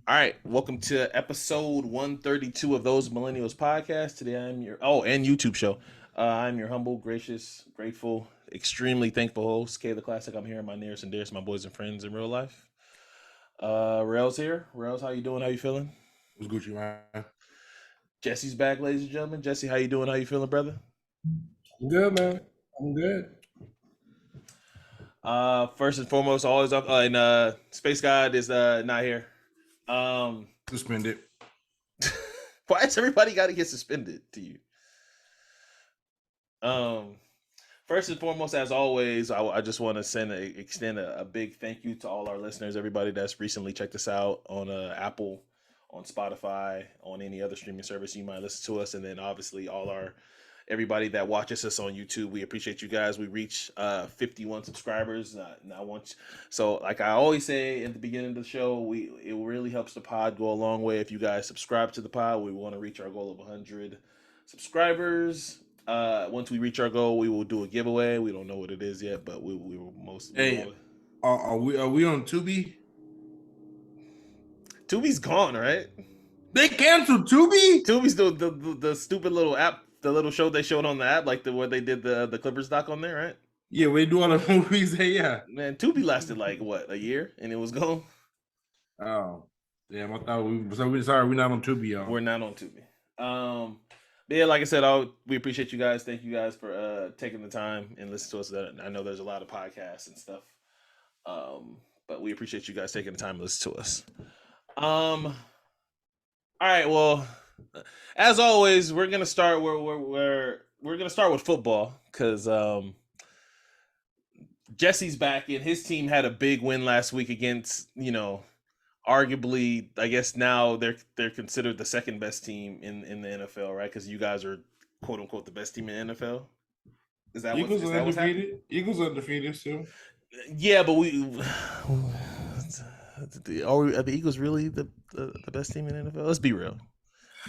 All right, welcome to episode 132 of Those Millennials podcast. Today I'm your and YouTube show. I'm your humble, gracious, grateful, extremely thankful host, K the Classic. I'm here with my nearest and dearest, my boys and friends in real life. Rell's here. Rell's, how you doing? How you feeling? What's Gucci, man? Jesse's back, ladies and gentlemen. Jesse, how you doing? How you feeling, brother? I'm good, man. I'm good. First and foremost, always up. And Space God is not here. Suspended. Why has everybody got to get suspended to you? First and foremost, as always, I just want to extend a big thank you to all our listeners, everybody that's recently checked us out on Apple, on Spotify, on any other streaming service you might listen to us, and then obviously everybody that watches us on YouTube. We appreciate you guys. We reached 51 subscribers. So like I always say at the beginning of the show, it really helps the pod go a long way if you guys subscribe to the pod. We want to reach our goal of 100 subscribers. Once we reach our goal, we will do a giveaway. We don't know what it is yet, but we will most. Hey, are we on Tubi? Tubi's gone, right? They canceled Tubi. Tubi's the stupid little app. The little show they showed on the app, like where they did the Clippers doc on there, right? Yeah, we do all the movies. Yeah, man, Tubi lasted like what, a year, and it was gone. Oh, damn! I thought we're not on Tubi, y'all. We're not on Tubi. But yeah, like I said, we appreciate you guys. Thank you guys for taking the time and listening to us. I know there's a lot of podcasts and stuff, but we appreciate you guys taking the time to listen to us. All right, well. As always, we're gonna start we're gonna start with football because Jesse's back and his team had a big win last week against, arguably, I guess now they're considered the second best team in the NFL, right? Because you guys are quote unquote the best team in the NFL. Is that Eagles what's undefeated? Eagles undefeated too. Yeah, but are the Eagles really the best team in the NFL? Let's be real.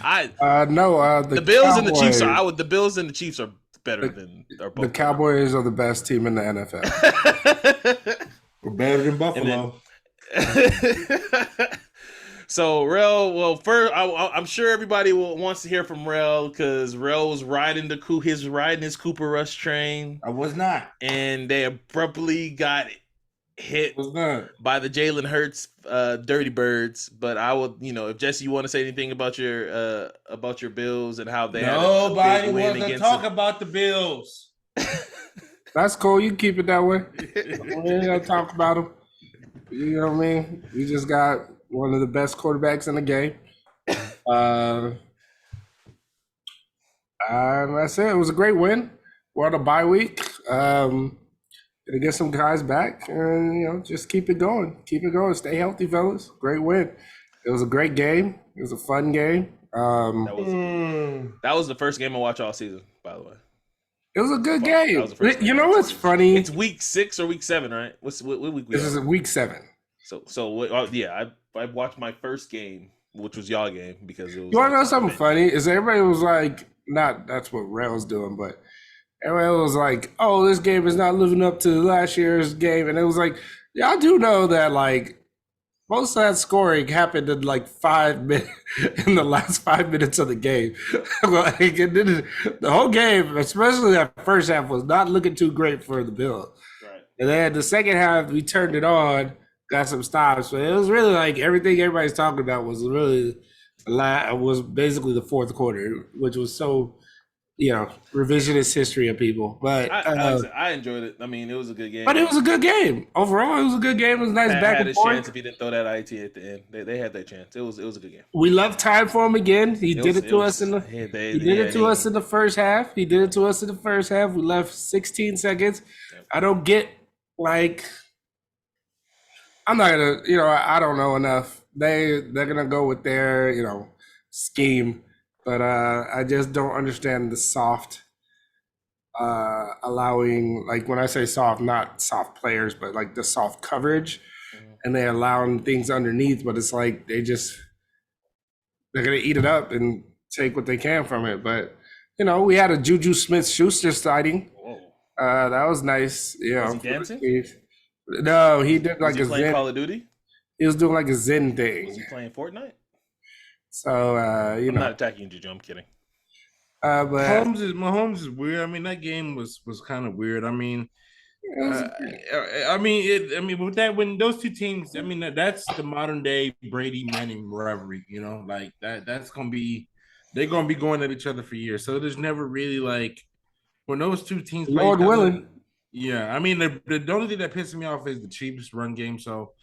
No. The Bills and the Chiefs are. The Bills and the Chiefs are better than. The Cowboys are the best team in the NFL. We're better than Buffalo. So Rell, well, first I'm sure everybody wants to hear from Rell because Rell was riding his Cooper Rush train. I was not, and they abruptly got hit by the Jalen Hurts Dirty Birds. But I would, if Jesse, you want to say anything about your Bills and how they nobody wants to talk about the Bills. That's cool. You keep it that way. We ain't gonna talk about them. You know what I mean? We just got one of the best quarterbacks in the game. And that's it. It was a great win. We're on a bye week. To get some guys back and, just keep it going. Keep it going. Stay healthy, fellas. Great win. It was a great game. It was a fun game. That was the first game I watched all season, by the way. It was a good game. You know what's funny? It's week 6 or week 7, right? What week? This is week 7. I watched my first game, which was y'all game, because it was. You want to know something funny? Is everybody was like, not that's what Rell's doing, but everybody was like, "Oh, this game is not living up to last year's game," and it was like, y'all do know that like most of that scoring happened in like 5 minutes in the last 5 minutes of the game. Like, the whole game, especially that first half, was not looking too great for the Bills. Right. And then the second half, we turned it on, got some stops, but it was really like everything everybody's talking about was really was basically the fourth quarter, which was so. Revisionist history of people. But I enjoyed it. I mean, it was a good game. But it was a good game. Overall, it was a good game. It was nice back and forth. Had his chance if he didn't throw that IT at the end. They had their chance. It was a good game. We love time for him again. He did it to us in the first half. He did it to us in the first half. We left 16 seconds. Yep. I don't get I'm not gonna, I don't know enough. They're gonna go with their, scheme. But I just don't understand the soft allowing, like when I say soft, not soft players, but like the soft coverage, and they allowing things underneath. But it's like they're gonna eat it up and take what they can from it. But we had a Juju Smith-Schuster sighting. That was nice. Was he dancing? No, he did like was he playing Call of Duty. he was doing like a Zen Was thing. he playing Fortnite? So I'm not attacking you, Juju. I'm kidding. but Mahomes is weird. I mean, that game was kind of weird. I mean, it was, with that, when those two teams, I mean, that's the modern day Brady Manning rivalry. You know, like that's gonna be, they're gonna be going at each other for years. So there's never really like when those two teams play Lord each other. willing. Yeah, I mean, the only thing that pisses me off is the Chiefs run game. So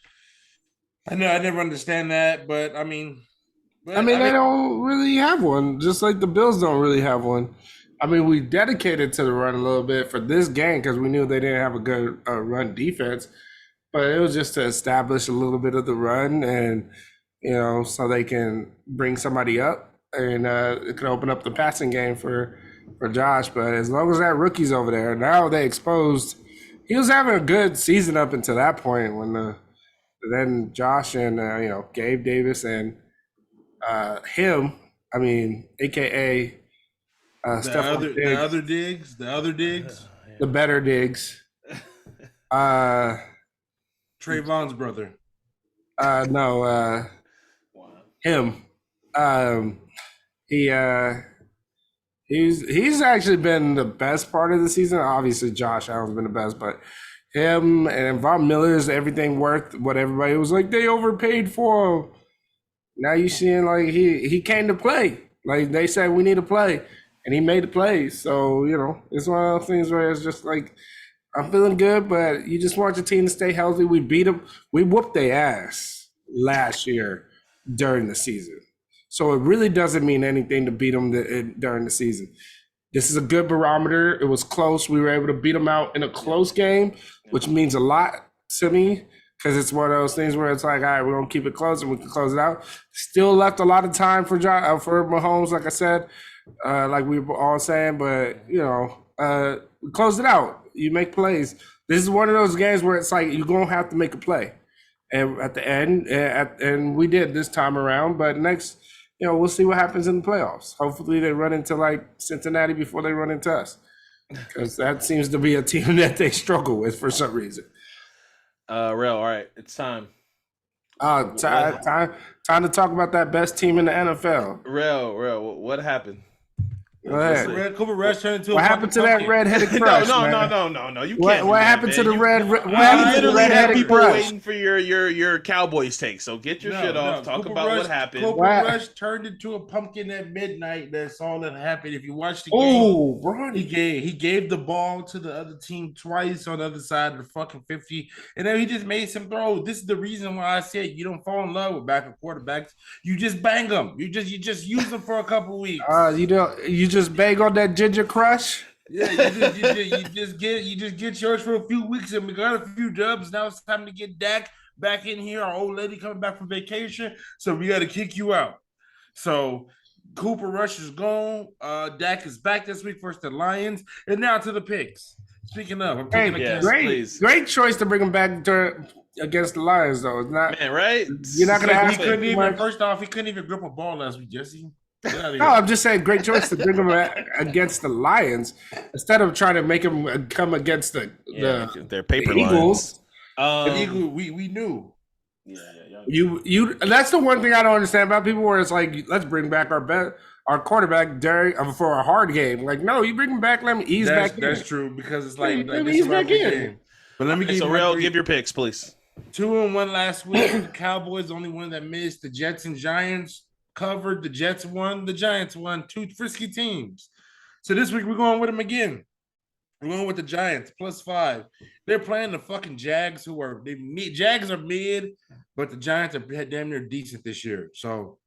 I know I never understand that, but I mean, they don't really have one, just like the Bills don't really have one. I mean, we dedicated to the run a little bit for this game because we knew they didn't have a good run defense, but it was just to establish a little bit of the run and, so they can bring somebody up and it could open up the passing game for Josh. But as long as that rookie's over there, now they exposed. He was having a good season up until that point when then Josh and, Gabe Davis and him, I mean, AKA the other Diggs, the better Diggs, Trayvon's brother. No, Wow. him. He's actually been the best part of the season. Obviously, Josh Allen's been the best, but him and Von Miller's everything worth what everybody was like. They overpaid for him. Now you seeing like he came to play. Like they said, we need to play, and he made the plays. So it's one of those things where it's just like I'm feeling good, but you just want your team to stay healthy. We beat them. We whooped their ass last year during the season, so it really doesn't mean anything to beat them during the season. This is a good barometer. It was close. We were able to beat them out in a close game, which means a lot to me. Because it's one of those things where it's like, all right, we're going to keep it close and we can close it out. Still left a lot of time for Mahomes, like I said, like we were all saying. But, we closed it out. You make plays. This is one of those games where it's like you're going to have to make a play. And at the end, and we did this time around. But next, we'll see what happens in the playoffs. Hopefully they run into like Cincinnati before they run into us. Because that seems to be a team that they struggle with for some reason. Rell, all right, it's time. Time to talk about that best team in the NFL. Rell, what happened? Go ahead. Cooper Rush turned into what happened to that red-headed crush? No. You can't. What happened to the red? What You happened to the literally have red-headed people crush? waiting for your Cowboys take. So get your shit off. Talk Cooper about Rush, what happened. Cooper Rush turned into a pumpkin at midnight. That's all that happened. If you watch the game, Ronnie. he gave the ball to the other team twice on the other side of the fucking 50, and then he just made some throws. This is the reason why I said you don't fall in love with backup quarterbacks. You just bang them. You just use them for a couple weeks. You just bang on that ginger crush. Yeah, you just get yours for a few weeks, and we got a few dubs. Now it's time to get Dak back in here. Our old lady coming back from vacation, so we got to kick you out. So Cooper Rush is gone. Dak is back this week versus the Lions, and now to the picks. Speaking of, I'm taking great choice to bring him back against the Lions, though. It's not man, right? You're not gonna have. He couldn't even. First off, he couldn't even grip a ball last week, Jesse. No, I'm just saying, great choice to bring him against the Lions instead of trying to make him come against their paper the Eagles. The Eagles, we knew. You. That's the one thing I don't understand about people, where it's like, let's bring back our quarterback for a hard game. Like, no, you bring him back, let him ease back in. That's true, because it's like ease back in. Game. But let me give Rell, give your picks, please. 2-1 last week. The Cowboys, the only one that missed. The Jets and Giants covered. The Jets won. The Giants won. Two frisky teams. So this week we're going with them again. We're going with the Giants +5. They're playing the fucking Jags, Jags are mid, but the Giants are damn near decent this year. So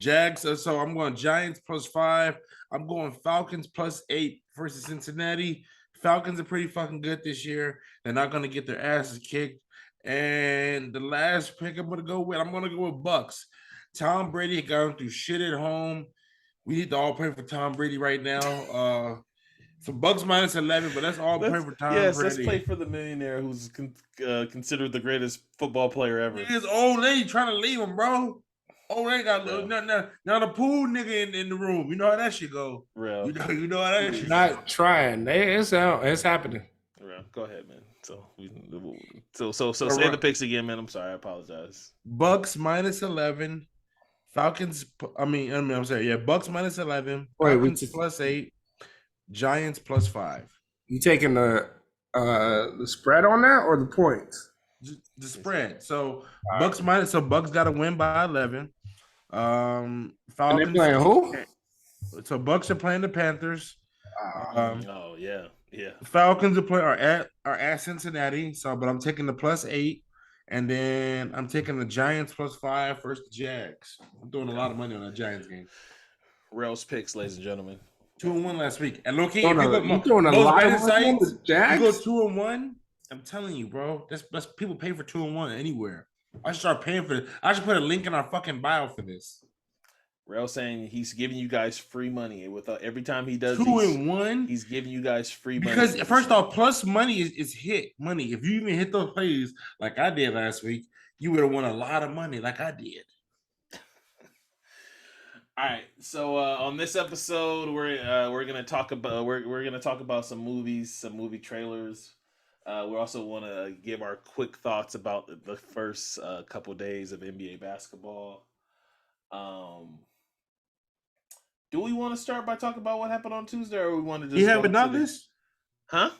Jags. So I'm going Giants +5. I'm going Falcons +8 versus Cincinnati. Falcons are pretty fucking good this year. They're not going to get their asses kicked. And the last pick I'm going to go with Bucks. Tom Brady got through shit at home. We need to all pray for Tom Brady right now. So Bucks -11, but that's all pray for Tom Brady. Yes, let's play for the millionaire who's considered the greatest football player ever. His old lady trying to leave him, bro. Old lady got now the pool nigga in the room. You know how that shit go. Real. You know how that shit Not trying. It's happening. Real. Go ahead, man. So say the picks again, man. I'm sorry, I apologize. Bucks minus 11. Falcons. I'm sorry. Yeah, Bucks minus 11. Wait, Falcons plus 8. Giants plus 5. You taking the spread on that or the points? The spread. So Bucks minus. So Bucks got to win by 11. And Falcons. they playing who? So Bucks are playing the Panthers. Oh yeah. Falcons are at Cincinnati. So, but I'm taking the plus 8, and then I'm taking the Giants plus 5 versus the Jags. I'm throwing a lot of money on that Giants game. Rell's picks, ladies and gentlemen. 2-1 last week, and look, if You throwing a lot of money on the Jags? You go 2-1. I'm telling you, bro. That's people pay for 2-1 anywhere. I should start paying for this. I should put a link in our fucking bio for this. Rell saying he's giving you guys free money with every time he does 2-1. He's giving you guys free money because first off, plus money is hit money. If you even hit those plays like I did last week, you would have won a lot of money like I did. All right, so on this episode, we're gonna talk about some movies, some movie trailers. We also want to give our quick thoughts about the first couple days of NBA basketball. Do we want to start by talking about what happened on Tuesday, or we want to just? You have a not list? Huh?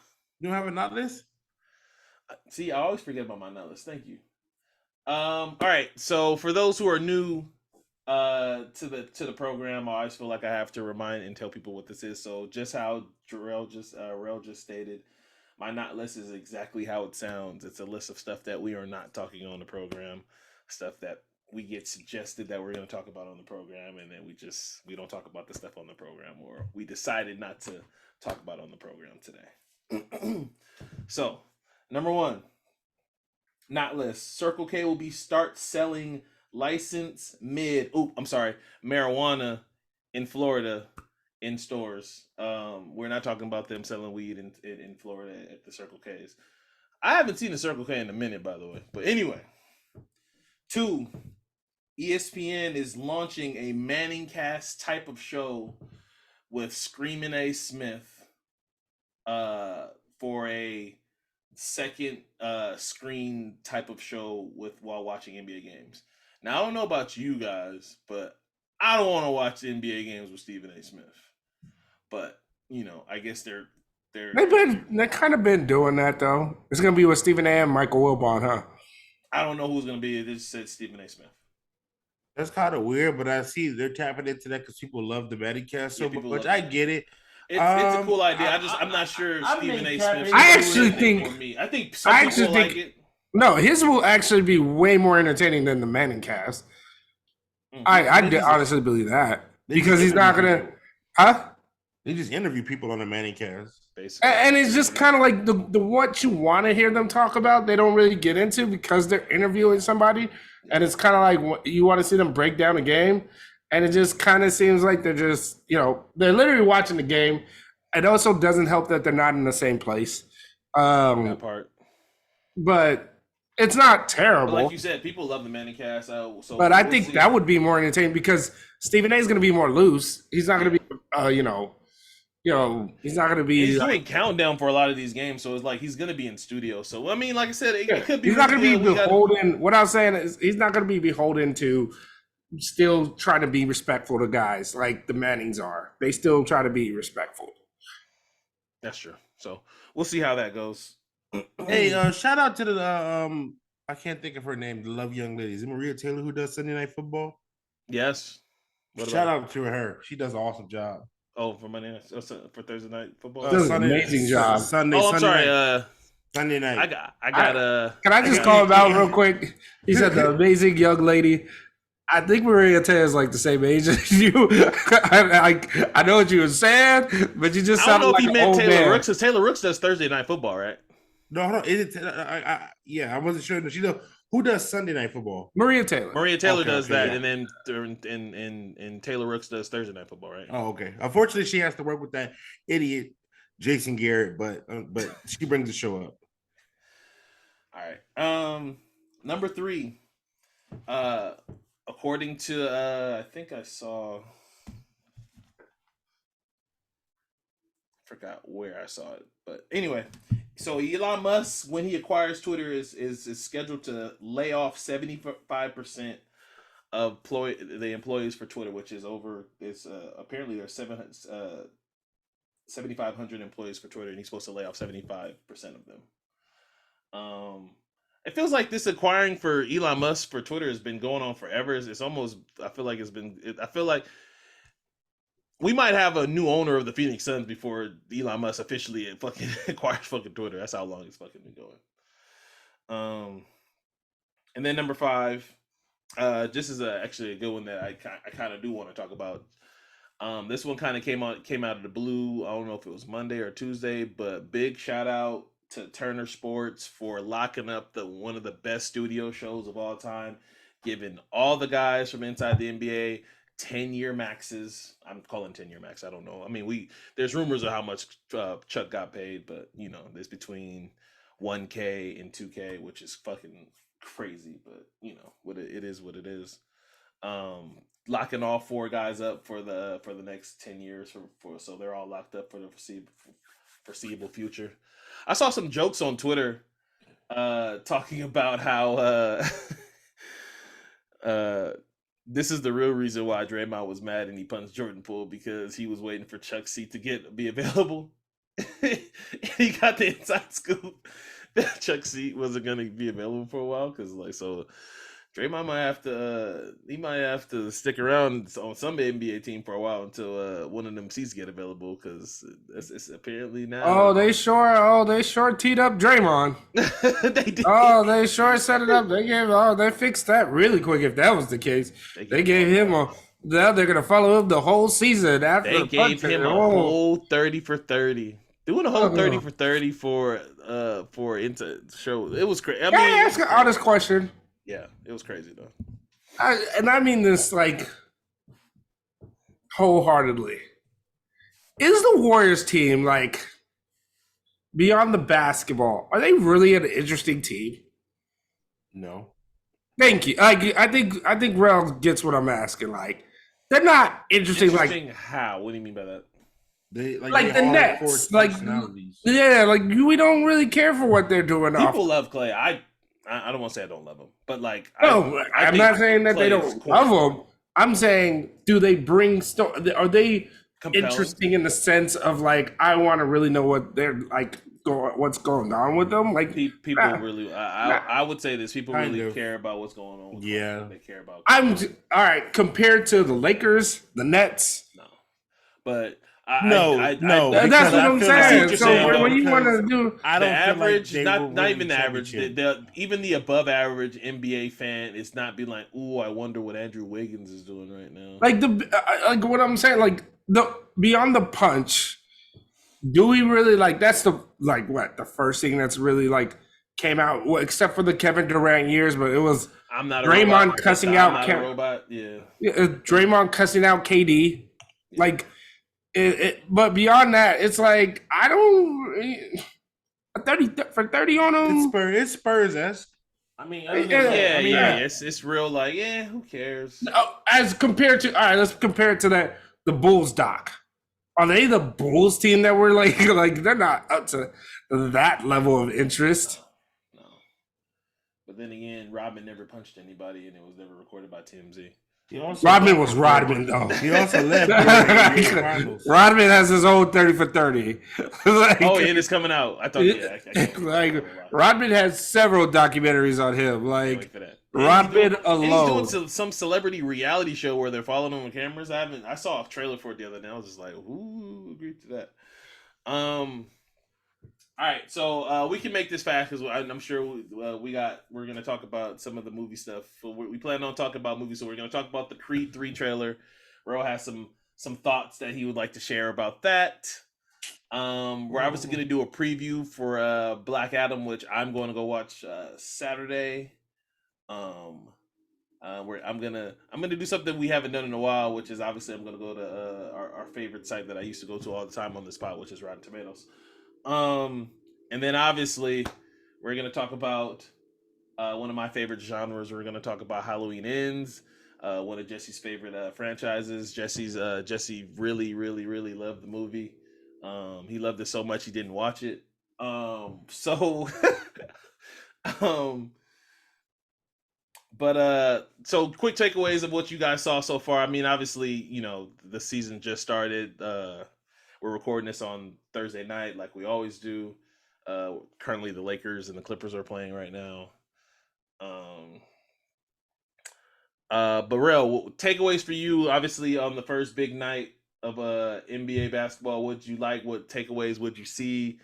You don't have a not list? See, I always forget about my not list. Thank you. All right. So for those who are new to the program, I always feel like I have to remind and tell people what this is. So just how Rell just stated, my not list is exactly how it sounds. It's a list of stuff that we are not talking on the program, stuff that we get suggested that we're going to talk about on the program, and then we don't talk about the stuff on the program, or we decided not to talk about on the program today. So, number 1, not list. Circle K will start selling marijuana in Florida in stores. We're not talking about them selling weed in Florida at the Circle K's. I haven't seen a Circle K in a minute, by the way. But anyway. 2, ESPN is launching a Manningcast type of show with Screamin' A. Smith for a second screen type of show while watching NBA games. Now, I don't know about you guys, but I don't want to watch NBA games with Stephen A. Smith. But, I guess they've kind of been doing that though. It's gonna be with Stephen A. and Michael Wilbon, huh? I don't know who's gonna be. It just said Stephen A. Smith. That's kind of weird, but I see they're tapping into that because people love the Manningcast so much. I get it. It's a cool idea. I'm not sure Stephen A. Smith. I actually think some people like it. No, his will actually be way more entertaining than the Manningcast. I honestly believe that because he's not gonna, huh? They just interview people on the Manningcast, basically, and it's just kind of like the what you want to hear them talk about. They don't really get into because they're interviewing somebody, and it's kind of like you want to see them break down a game, and it just kind of seems like they're just they're literally watching the game. It also doesn't help that they're not in the same place. That part, but. It's not terrible. But like you said, people love the Manningcast. But I think that would be more entertaining because Stephen A. is going to be more loose. He's not going to be, he's not going to be. He's doing countdown for a lot of these games, so it's like he's going to be in studio. So I mean, like I said, it could be. He's not going to be beholden. What I'm saying is, he's not going to be beholden to still try to be respectful to guys like the Mannings are. They still try to be respectful. That's true. So we'll see how that goes. Hey, shout out to the I can't think of her name, the Love Young Lady. Is it Maria Taylor who does Sunday Night Football? Yes. Shout out to her. She does an awesome job. Oh, for Monday night, for Thursday night football. Does an amazing job. Sunday. I'm sorry. Sunday night. I got. Can I just call him out real quick? He said the amazing young lady. I think Maria Taylor is like the same age as you. I know what you were saying, but you just sounded like an old man. Taylor Rooks, because Taylor Rooks does Thursday night football, right? No, hold on. Is it? I wasn't sure. She does. Who does Sunday Night Football? Maria Taylor. Does that, yeah. And then Taylor Rooks does Thursday Night Football, right? Oh, okay. Unfortunately, she has to work with that idiot Jason Garrett, but she brings the show up. All right. Number 3. According to I think I saw. Forgot where I saw it, but anyway, So Elon Musk, when he acquires Twitter, is scheduled to lay off 75% of the employees for Twitter, which is over. It's apparently there's 7,500 employees for Twitter, and he's supposed to lay off 75% of them. It feels like this acquiring for Elon Musk for Twitter has been going on forever. It's almost. I feel like it's been. I feel like we might have a new owner of the Phoenix Suns before Elon Musk officially fucking acquires fucking Twitter. That's how long it's fucking been going. And then number 5, this is actually a good one that I kind of do want to talk about. This one kind of came out of the blue. I don't know if it was Monday or Tuesday, but big shout out to Turner Sports for locking up one of the best studio shows of all time, giving all the guys from inside the NBA 10-year maxes. I'm calling 10-year max. I don't know. I mean, there's rumors of how much Chuck got paid, but there's between 1K and 2K, which is fucking crazy. But what it is, what it is. Locking all 4 guys up for the next 10 years so they're all locked up for the foreseeable future. I saw some jokes on Twitter talking about how this is the real reason why Draymond was mad and he punched Jordan Poole, because he was waiting for Chuck's seat to be available. He got the inside scoop that Chuck's seat wasn't going to be available for a while, because Draymond might have to stick around on some NBA team for a while until one of them seats get available, because it's apparently now. Oh, they sure teed up Draymond. They did. Oh, they sure set it up. They fixed that really quick. If that was the case, they gave him now they're gonna follow him the whole season after. They gave him a whole 30 for 30. Doing a whole 30 for 30 for into show. It was crazy. Can I ask an honest question? Yeah, it was crazy though. I mean this wholeheartedly. Is the Warriors team beyond the basketball? Are they really an interesting team? No. Thank you. I think Rell gets what I'm asking. They're not interesting. How? What do you mean by that? They the Nets. We don't really care for what they're doing. People love Clay. I don't want to say I don't love him, but I'm not saying that they don't love him. I'm saying, do they bring are they compelling, interesting in the sense of I want to really know what they're what's going on with them? People really. I would say this. People really care about what's going on. They care about. All right. Compared to the Lakers, the Nets. No, but. No. That's what I'm saying. So when you want to do, I don't the average, not even the average, even the above average NBA fan is not being like, "Ooh, I wonder what Andrew Wiggins is doing right now." What I'm saying, the beyond the punch. Do we really that's the the first thing that's really came out, except for the Kevin Durant years, but it was I'm not a Draymond robot. cussing I'm out not a robot. Yeah, Draymond cussing out KD, but beyond that, it's I don't 30 for 30 on them. It's Spurs-esque. I mean, it's real. Who cares? As compared to, all right, let's compare it to the Bulls doc. Are they the Bulls team that were they're not up to that level of interest? No. But then again, Rodman never punched anybody, and it was never recorded by TMZ. Rodman was Rodman, though. He also left. Rodman has his own 30 for 30. And it's coming out. I thought, Rodman has several documentaries on him. Rodman alone. He's doing some celebrity reality show where they're following him on cameras. I saw a trailer for it the other day. I was just like, who agreed to that? All right, so we can make this fast because I'm sure we're gonna talk about some of the movie stuff. So we plan on talking about movies, so we're gonna talk about the Creed 3 trailer. Rell has some thoughts that he would like to share about that. We're obviously gonna do a preview for Black Adam, which I'm going to go watch Saturday. I'm gonna do something we haven't done in a while, which is obviously I'm gonna go to our favorite site that I used to go to all the time on this spot, which is Rotten Tomatoes. And then obviously we're going to talk about one of my favorite genres. We're going to talk about Halloween Ends, one of Jesse's favorite franchises. Jesse really, really, really loved the movie. He loved it so much he didn't watch it. So, um, so quick takeaways of what you guys saw so far. I mean, obviously, the season just started. We're recording this on Thursday night, like we always do. Currently, the Lakers and the Clippers are playing right now. But Rell, takeaways for you, obviously on the first big night of NBA basketball. What you like? What takeaways would you see?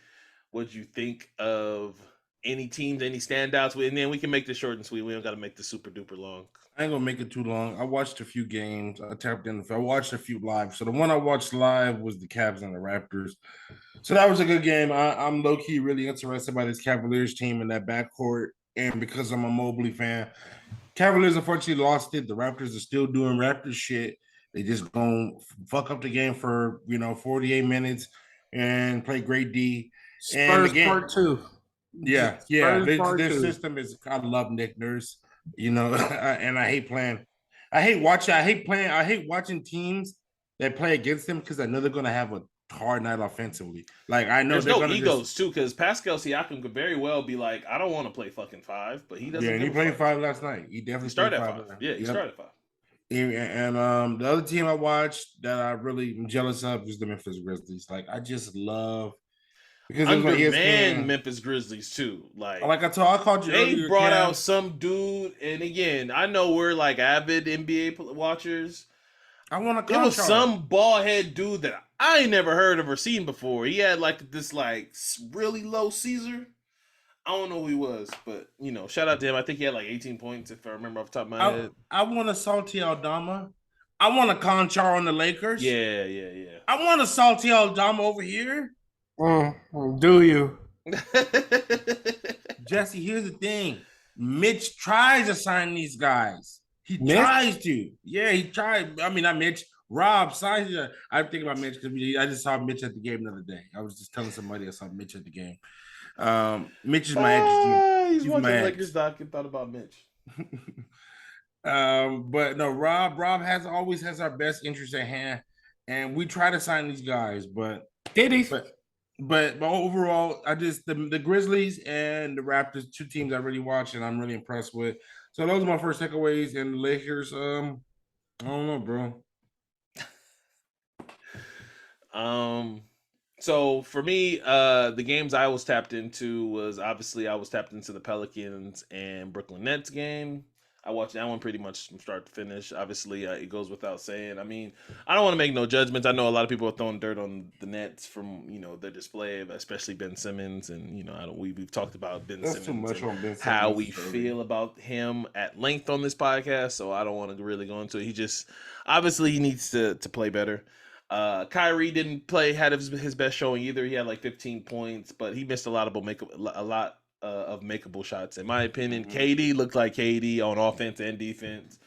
What you think of any teams, any standouts? And then we can make this short and sweet. We don't got to make this super duper long. I ain't gonna make it too long. I watched a few games. I tapped in. I watched a few live. So the one I watched live was the Cavs and the Raptors. So that was a good game. I'm low key really interested by this Cavaliers team in that backcourt, and because I'm a Mobley fan, Cavaliers unfortunately lost it. The Raptors are still doing Raptors shit. They just gonna fuck up the game for 48 minutes and play great D. And the Spurs game, part 2. yeah. Spurs part Their 2. system is. I love Nick Nurse, and I hate playing. I hate watching teams that play against them because I know they're gonna have a hard night offensively. Like I know There's they're no gonna egos too, because Pascal Siakam could very well be like, I don't want to play fucking 5, but he doesn't. Yeah, and he give a played fuck. 5 last night. He definitely He started played at 5. Yeah, he Yep. started at 5. And the other team I watched that I really am jealous of is the Memphis Grizzlies. Like I just love because it was on Undermanned ESPN. Memphis Grizzlies too. Like I called you they earlier. brought Cam. out some dude, and again, I know we're like avid NBA watchers. I want to. It was some bald head dude that I ain't never heard of or seen before. He had like this like really low Caesar. I don't know who he was, but shout out to him. I think he had like 18 points if I remember off the top of my head. I want a Salty Aldama. I want a Conchar on the Lakers. Yeah. I want a Salty Aldama over here. Do you? Jesse, here's the thing. Mitch tries to sign these guys. He Mitch? tries to. Yeah, he tried. I mean, not Mitch. Rob signs. I'm thinking about Mitch because I just saw Mitch at the game the other day. I was just telling somebody I saw Mitch at the game. Mitch is my ex. He's watching Lakers doc and thought about Mitch. But no, Rob always has our best interest at hand, and we try to sign these guys, but did he? But overall, I just the Grizzlies and the Raptors, two teams I really watch and I'm really impressed with. So those are my first takeaways. And the Lakers, I don't know, bro. So for me, the games I was tapped into was obviously I was tapped into the Pelicans and Brooklyn Nets game. I watched that one pretty much from start to finish. Obviously, it goes without saying. I mean, I don't want to make no judgments. I know a lot of people are throwing dirt on the Nets from their display, especially Ben Simmons, and we've talked about Ben That's Simmons, too much on Ben Simmons, how we feel about him at length on this podcast. So I don't want to really go into it. He just obviously he needs to play better. Kyrie didn't play had his best showing either. He had like 15 points, but he missed a lot of makeable shots, in my opinion. Mm-hmm. KD looked like KD on offense and defense.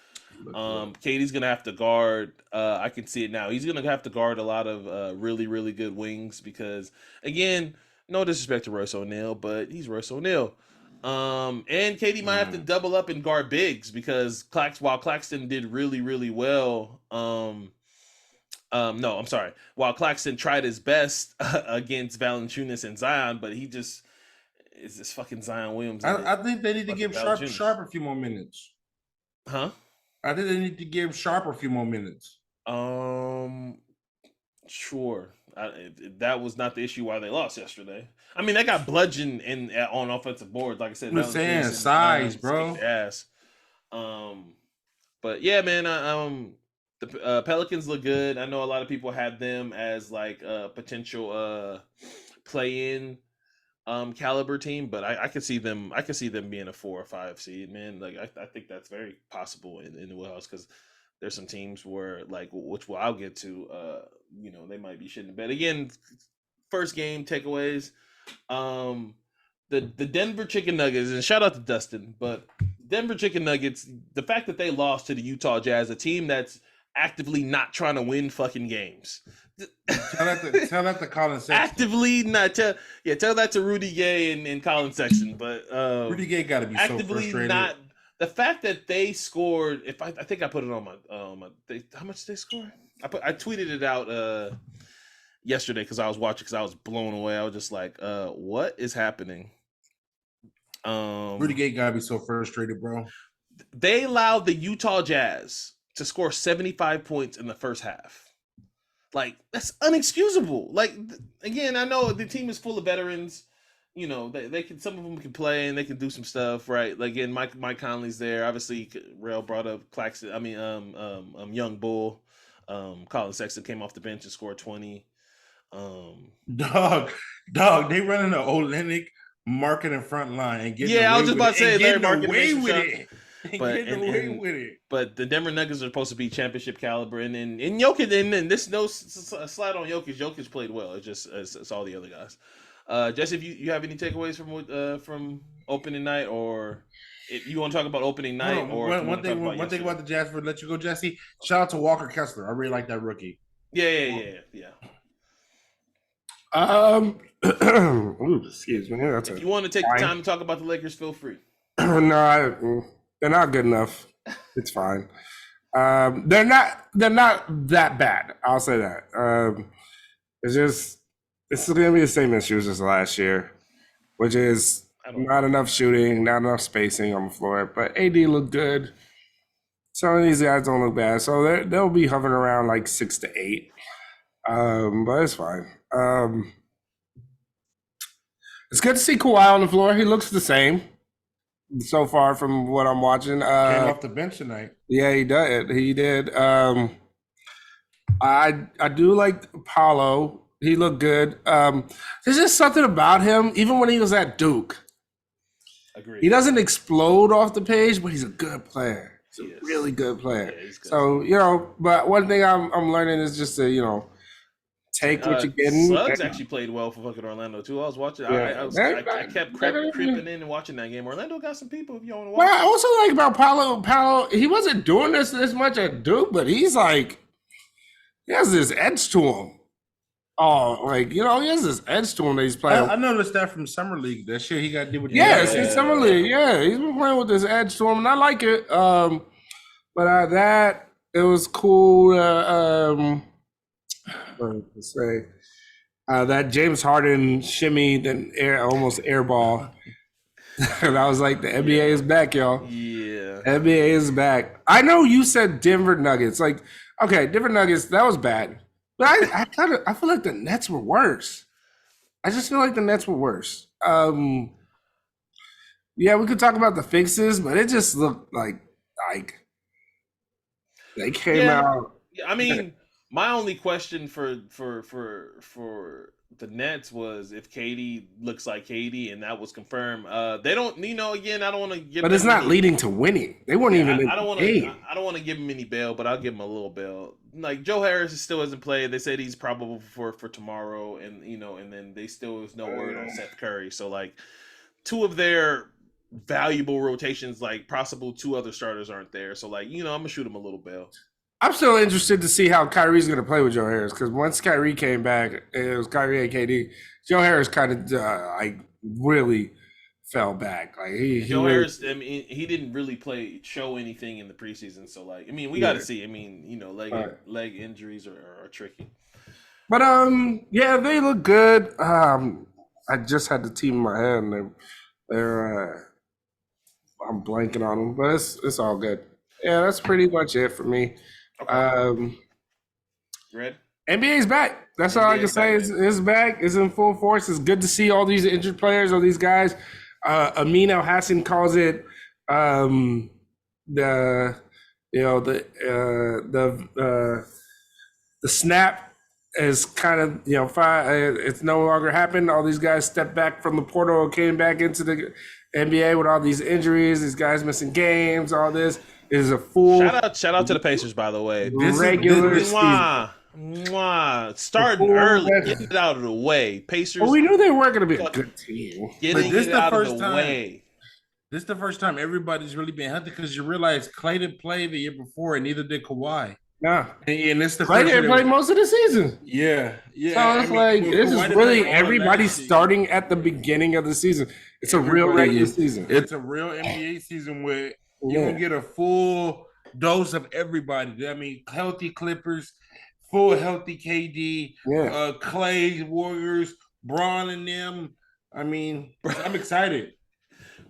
KD's gonna have to guard. I can see it now. He's gonna have to guard a lot of really, really good wings because, again, no disrespect to Royce O'Neal, but he's Royce O'Neal. And KD might have to double up and guard bigs because while Claxton did really, really well. No, I'm sorry. While Claxton tried his best against Valanciunas and Zion, but he just is this fucking Zion Williams. I think they need to give Sharp a few more minutes. Huh? I think they need to give Sharp a few more minutes. Sure. That was not the issue why they lost yesterday. I mean, they got bludgeoned on offensive boards. Like I said, I'm saying size, bro. Ass. But yeah, man. The Pelicans look good. I know a lot of people had them as like a potential play-in caliber team, but I could see them. I could see them being a 4 or 5 seed, man. Like I think that's very possible in the wheelhouse because there's some teams where which I'll get to. They might be shitting the bed again. First game takeaways. The Denver Chicken Nuggets, and shout out to Dustin, but Denver Chicken Nuggets. The fact that they lost to the Utah Jazz, a team that's actively not trying to win fucking games. Tell that to Colin Sexton. Actively not tell that to Rudy Gay and Colin Sexton. But Rudy Gay got to be so frustrated. Not the fact that they scored. If I think I put it on my how much did they score? I tweeted it out yesterday because I was watching because I was blown away. I was just like, what is happening? Rudy Gay gotta be so frustrated, bro. They allowed the Utah Jazz to score 75 points in the first half. Like, that's unexcusable. Like, again, I know the team is full of veterans. You know, they can, some of them can play and they can do some stuff, right? Like, again, Mike Conley's there. Obviously, Rell brought up Claxton. I mean, Young Bull. Colin Sexton came off the bench and scored 20. Dog, they running an Olynyk marketing front line and getting I was just about to say Larry getting Marketing away makes with a it. But with it. But the Denver Nuggets are supposed to be championship caliber, and Jokic, and this no slide on Jokic. Jokic played well. It's just it's all the other guys. Jesse, if you have any takeaways from opening night, or if you want to talk about opening night, or one thing about the Jazz, for let you go, Jesse. Shout out to Walker Kessler. I really like that rookie. Yeah. Ooh, excuse me. If you want to take the time to talk about the Lakers, feel free. No, they're not good enough. It's fine. They're not that bad. I'll say that. It's going to be the same issues as last year, which is not enough shooting, not enough spacing on the floor. But AD looked good. Some of these guys don't look bad, so they'll be hovering around like 6 to 8. But it's fine. It's good to see Kawhi on the floor. He looks the same so far from what I'm watching. Came off the bench tonight. Yeah, he did. I do like Paulo. He looked good. There's just something about him, even when he was at Duke. Agreed. He doesn't explode off the page, but he's a good player. He's a really good player. Yeah, he's good. So, but one thing I'm learning is just to, take what you're getting. Suggs actually played well for fucking Orlando too. I was watching. Yeah. I kept creeping in and watching that game. Orlando got some people. If you want to watch. Well, I also like about Paulo. He wasn't doing this much at Duke, but he's like, he has this edge to him. Oh, he has this edge to him that he's playing. I noticed that from Summer League. That shit he got to do with. In Summer League. Yeah, he's been playing with this edge to him, and I like it. But that it was cool. Let's say that James Harden shimmy and almost air ball. And I was like, the NBA is back, y'all. Yeah, NBA is back. I know you said Denver Nuggets. Like, okay, Denver Nuggets, that was bad. But I feel like the Nets were worse. I just feel like the Nets were worse. Yeah, we could talk about the fixes, but it just looked like they came out. Yeah, I mean. My only question for the Nets was if KD looks like KD, and that was confirmed. They don't, again, I don't want to give. But it's not leading to winning. They weren't even. I don't want to give him any bail, but I'll give him a little bail. Like Joe Harris still hasn't played. They said he's probable for tomorrow, and and then they still is no word on Seth Curry. So like, two of their valuable rotations, like possible 2 other starters aren't there. So like, I'm gonna shoot him a little bail. I'm still interested to see how Kyrie's going to play with Joe Harris, because once Kyrie came back, it was Kyrie and KD. Joe Harris kind of really fell back. Like Harris, I mean, he didn't really show anything in the preseason. So like, I mean, we got to see. I mean, leg injuries are tricky. But yeah, they look good. I just had the team in my head, and they're I'm blanking on them, but it's all good. Yeah, that's pretty much it for me. Okay. Red? NBA's back. That's all I can say. It's back. It's in full force. It's good to see all these injured players, all these guys. Amin El Hassan calls it the snap is kind of it's no longer happened. All these guys stepped back from the portal, came back into the NBA with all these injuries. These guys missing games. All this. Is a full shout out to the Pacers, by the way. Regular starting early, getting it out of the way. Pacers. Well, we knew they were going to be a good team. Getting it out of the way. This is the first time everybody's really been healthy, because you realize Klay didn't play the year before, and neither did Kawhi. Nah, and it's the Klay didn't play most of the season. Yeah. So it's this is really everybody starting at the beginning of the season. It's a real regular season. It's a real NBA season where you're going to get a full dose of everybody. I mean, healthy Clippers, full healthy KD, Yeah. Clay Warriors, Braun and them. I mean, I'm excited.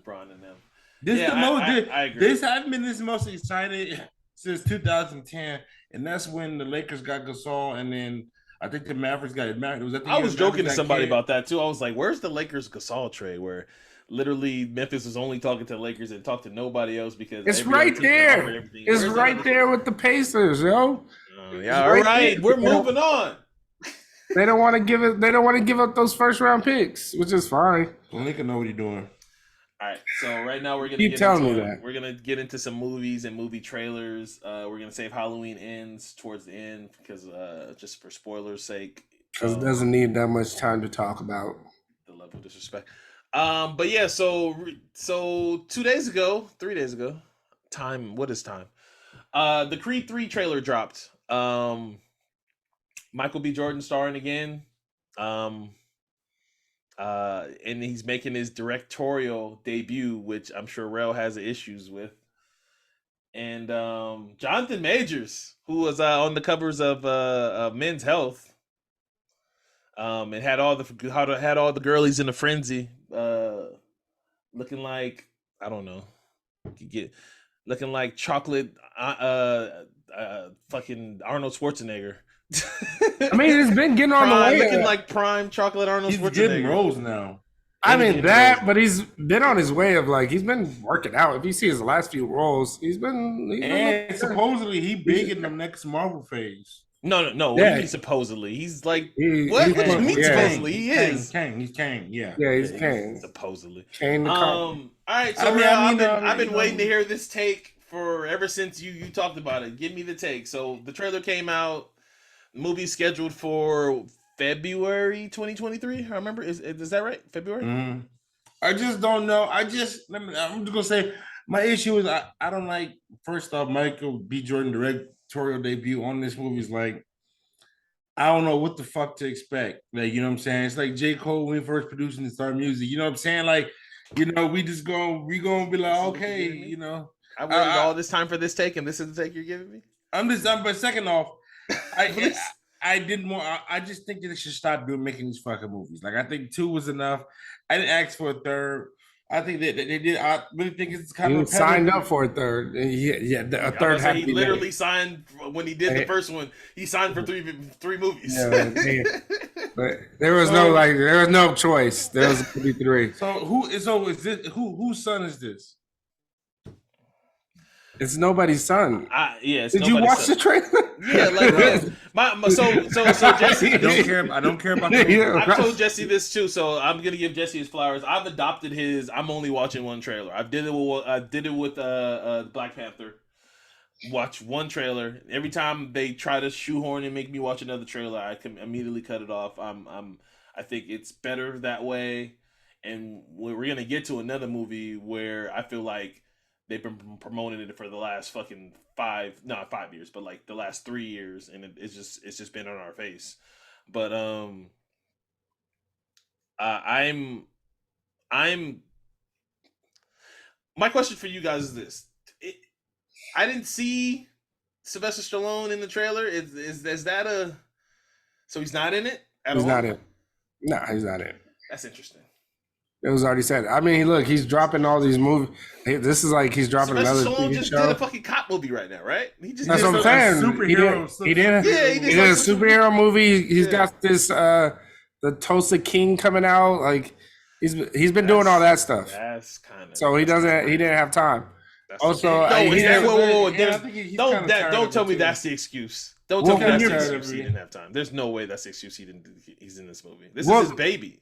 Braun and them. This Yeah, the most. I agree. This I've been this most excited since 2010, and that's when the Lakers got Gasol, and then I think the Mavericks got it. I was joking to somebody about that too. I was like, "Where's the Lakers Gasol trade?" Where literally Memphis was only talking to the Lakers and talked to nobody else because It's right there. It's right there with the Pacers, yo. Yeah, all right. We're moving on. They don't want to give it. They don't want to give up those first round picks, which is fine. Well, they can know what he's doing. All right, so right now we're gonna we're gonna get into some movies and movie trailers. We're gonna save Halloween ends towards the end because just for spoilers' sake. Because it doesn't need that much time to talk about the level of disrespect. But yeah, so 3 days ago, time. What is time? The Creed 3 trailer dropped. Michael B. Jordan starring again. And he's making his directorial debut, which I'm sure Rell has issues with. And Jonathan Majors, who was on the covers of Men's Health, and had all the girlies in a frenzy, looking like, I don't know, looking like chocolate, fucking Arnold Schwarzenegger. I mean, it's been getting on the way. Looking like prime chocolate Arnold Schwarzenegger. He's getting roles now. I mean that, but he's been on his way of like he's been working out. If you see his last few roles, he's been supposedly he big in the next Marvel phase. No. Yeah. What do you mean supposedly? He's like what? What do you mean supposedly? He is Kang. He's Kang. Yeah. Yeah, he's Kang. Supposedly. Kang. All right. So I've been waiting to hear this take for ever since you talked about it. Give me the take. So the trailer came out. Movie scheduled for February 2023. I remember. Is that right? February? Mm-hmm. I just don't know. I'm just gonna say my issue is I don't like, first off, Michael B. Jordan directorial debut on this movie is like, I don't know what the fuck to expect. Like, you know what I'm saying? It's like J. Cole when he first producing and started music. You know what I'm saying? Like, you know, we gonna be like, okay, you know. I waited all this time for this take, and this is the take you're giving me? But second off, I didn't want. I just think that they should stop making these fucking movies. Like, I think 2 was enough. I didn't ask for a third. I think that they did. I really think it's kind of signed up for a third. A third. He literally signed when he did the first one. He signed for three movies. Yeah, but there was no choice. There was to be 3. So is this? Whose son is this? It's nobody's son. Did you watch the trailer? Yeah, like so Jesse. I don't care about that. I told Jesse this too, so I'm gonna give Jesse his flowers. I've adopted his. I'm only watching one trailer. I did it with Black Panther. Watch one trailer. Every time they try to shoehorn and make me watch another trailer, I can immediately cut it off. I think it's better that way, and we're gonna get to another movie where I feel like they've been promoting it for the last fucking 5 years, but like the last 3 years, and it's just been on our face. But I'm my question for you guys is this: I didn't see Sylvester Stallone in the trailer. Is that a so he's not in it at all? He's not in. No, he's not in. That's interesting. It was already said. I mean, look, he's dropping all these movies. This is like he's dropping Sylvester another Stallone TV just show. did a fucking cop movie right now, right? That's what I'm saying. He did a superhero movie. He's got this the Tulsa King coming out. Like he's been doing all that stuff. That's kind of so he didn't have time. Also, don't tell me that's the excuse. Don't tell me that's the excuse he didn't have time. There's no way that's the excuse he's in this movie. This is his baby.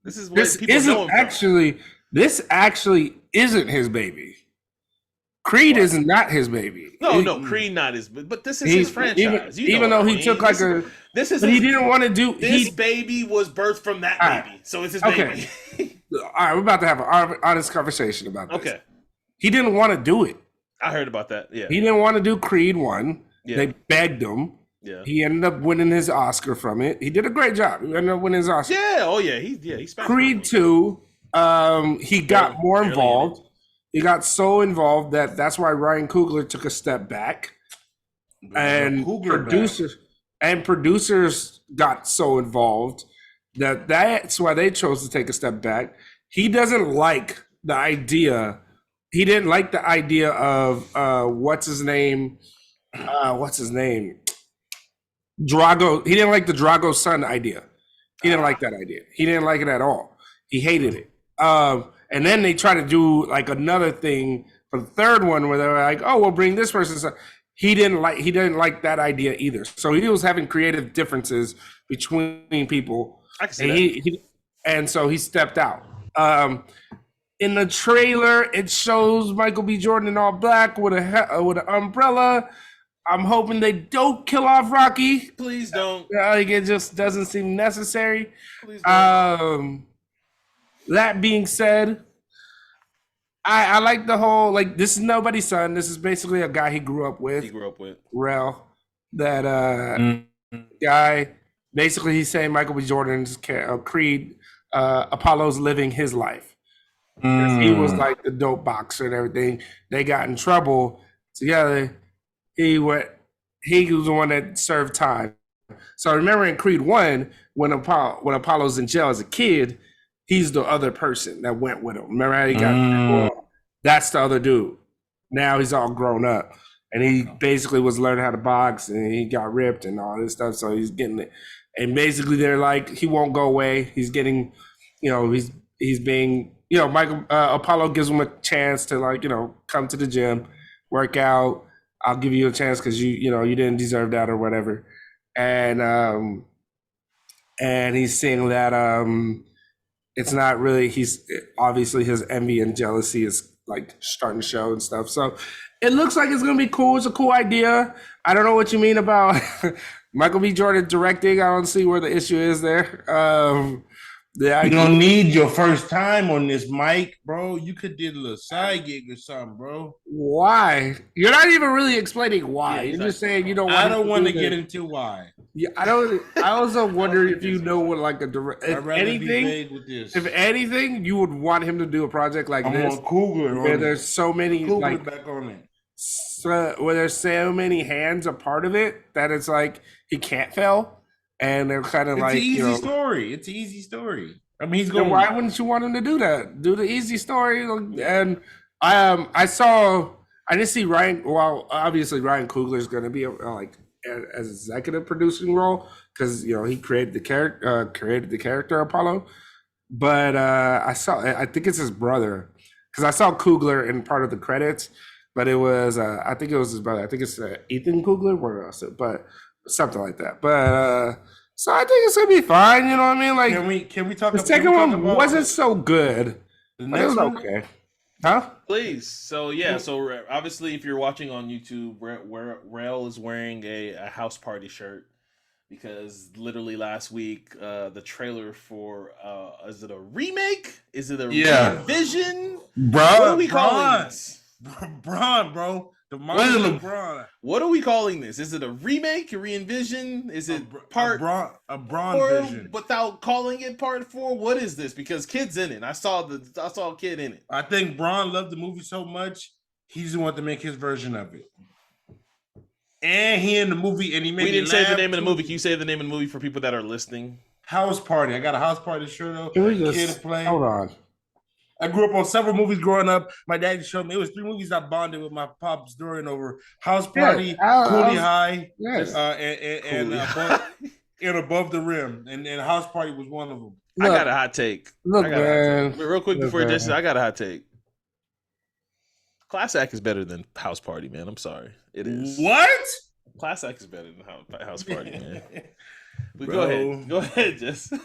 This is what people know him from. This actually isn't his baby. Creed is not his baby. No, Creed not his. But this is his franchise. Even though he took like he didn't want to do. This baby was birthed from that baby, so it's his baby. All right, we're about to have an honest conversation about this. Okay. He didn't want to do it. I heard about that. Yeah. He didn't want to do Creed 1. Yeah. They begged him. Yeah. He ended up winning his Oscar from it. He did a great job. He ended up winning his Oscar. Yeah. Oh yeah. He's Creed 2. He got more involved. He got so involved that's why Ryan Coogler took a step back. and Coogler producers got so involved that's why they chose to take a step back. He doesn't like the idea. He didn't like the idea of what's his name? Drago. He didn't like the Drago son idea. He didn't like that idea. He didn't like it at all. He hated it. And then they try to do like another thing for the third one where they're like, "Oh, we'll bring this person." He didn't like that idea either. So he was having creative differences between people. I can see that. And so he stepped out. In the trailer, it shows Michael B. Jordan in all black with an umbrella. I'm hoping they don't kill off Rocky. Please don't. Like it just doesn't seem necessary. Please don't. That being said, I like the whole like this is nobody's son. This is basically a guy he grew up with. Rell. That guy. Basically, he's saying Michael B. Jordan's Creed. Apollo's living his life. He was like the dope boxer and everything. They got in trouble together. He was the one that served time. So remember in Creed 1, when Apollo's in jail as a kid, he's the other person that went with him. Remember how he got that's the other dude. Now he's all grown up. And he basically was learning how to box and he got ripped and all this stuff. So he's getting it. And basically they're like, he won't go away. He's getting, he's being, Michael Apollo gives him a chance to like, come to the gym, work out. I'll give you a chance because you didn't deserve that or whatever. And he's seeing that it's not really, he's obviously his envy and jealousy is like starting to show and stuff. So it looks like it's going to be cool. It's a cool idea. I don't know what you mean about Michael B. Jordan directing. I don't see where the issue is there. You don't need your first time on this, Mike, bro. You could do a little side gig or something, bro. Why? You're not even really explaining why. You're just saying you don't want. I don't want to get into why. Yeah, I don't. I also wonder if you know what like a direct. If anything, with this. If anything, you would want him to do a project like this. On Coogler, where there's so many like back on it. Where there's so many hands a part of it that it's like he can't fail. And they're kind of like, it's an easy story. It's an easy story. I mean, he's going. Why wouldn't you want him to do that? Do the easy story. And I didn't see Ryan. Well, obviously Ryan Coogler is going to be like as executive producing role because he created the character Apollo. But I think it's his brother because I saw Coogler in part of the credits, but it was I think it was his brother. I think it's Ethan Coogler, where else? But something like that. But so I think it's gonna be fine. You know what I mean? Like, can we talk? The second one wasn't so good. The next one, okay. Huh? Please. So yeah. So obviously, if you're watching on YouTube, Rell is wearing a house party shirt because literally last week, the trailer for is it a remake? Is it a revision? Bro, what are we calling this? Bro. LeBron. What are we calling this? Is it a remake, a re-envision? Is it part a Bron vision without calling it part 4? What is this? Because kid's in it. I saw a kid in it. I think Bron loved the movie so much he just wanted to make his version of it. And he in the movie, and he made. We didn't say the name of the movie. Can you say the name of the movie for people that are listening? House Party. I got a House Party shirt on. Can we just hold on? I grew up on several movies growing up. My daddy showed me. It was 3 movies I bonded with my pops during over House Party, Cooley High, and Above the Rim. And House Party was one of them. I got a hot take. Look, man. Real quick before this, I got a hot take. Class Act is better than House Party, man. I'm sorry. It is. What? Class Act is better than House Party, man. But go ahead, Jess. Go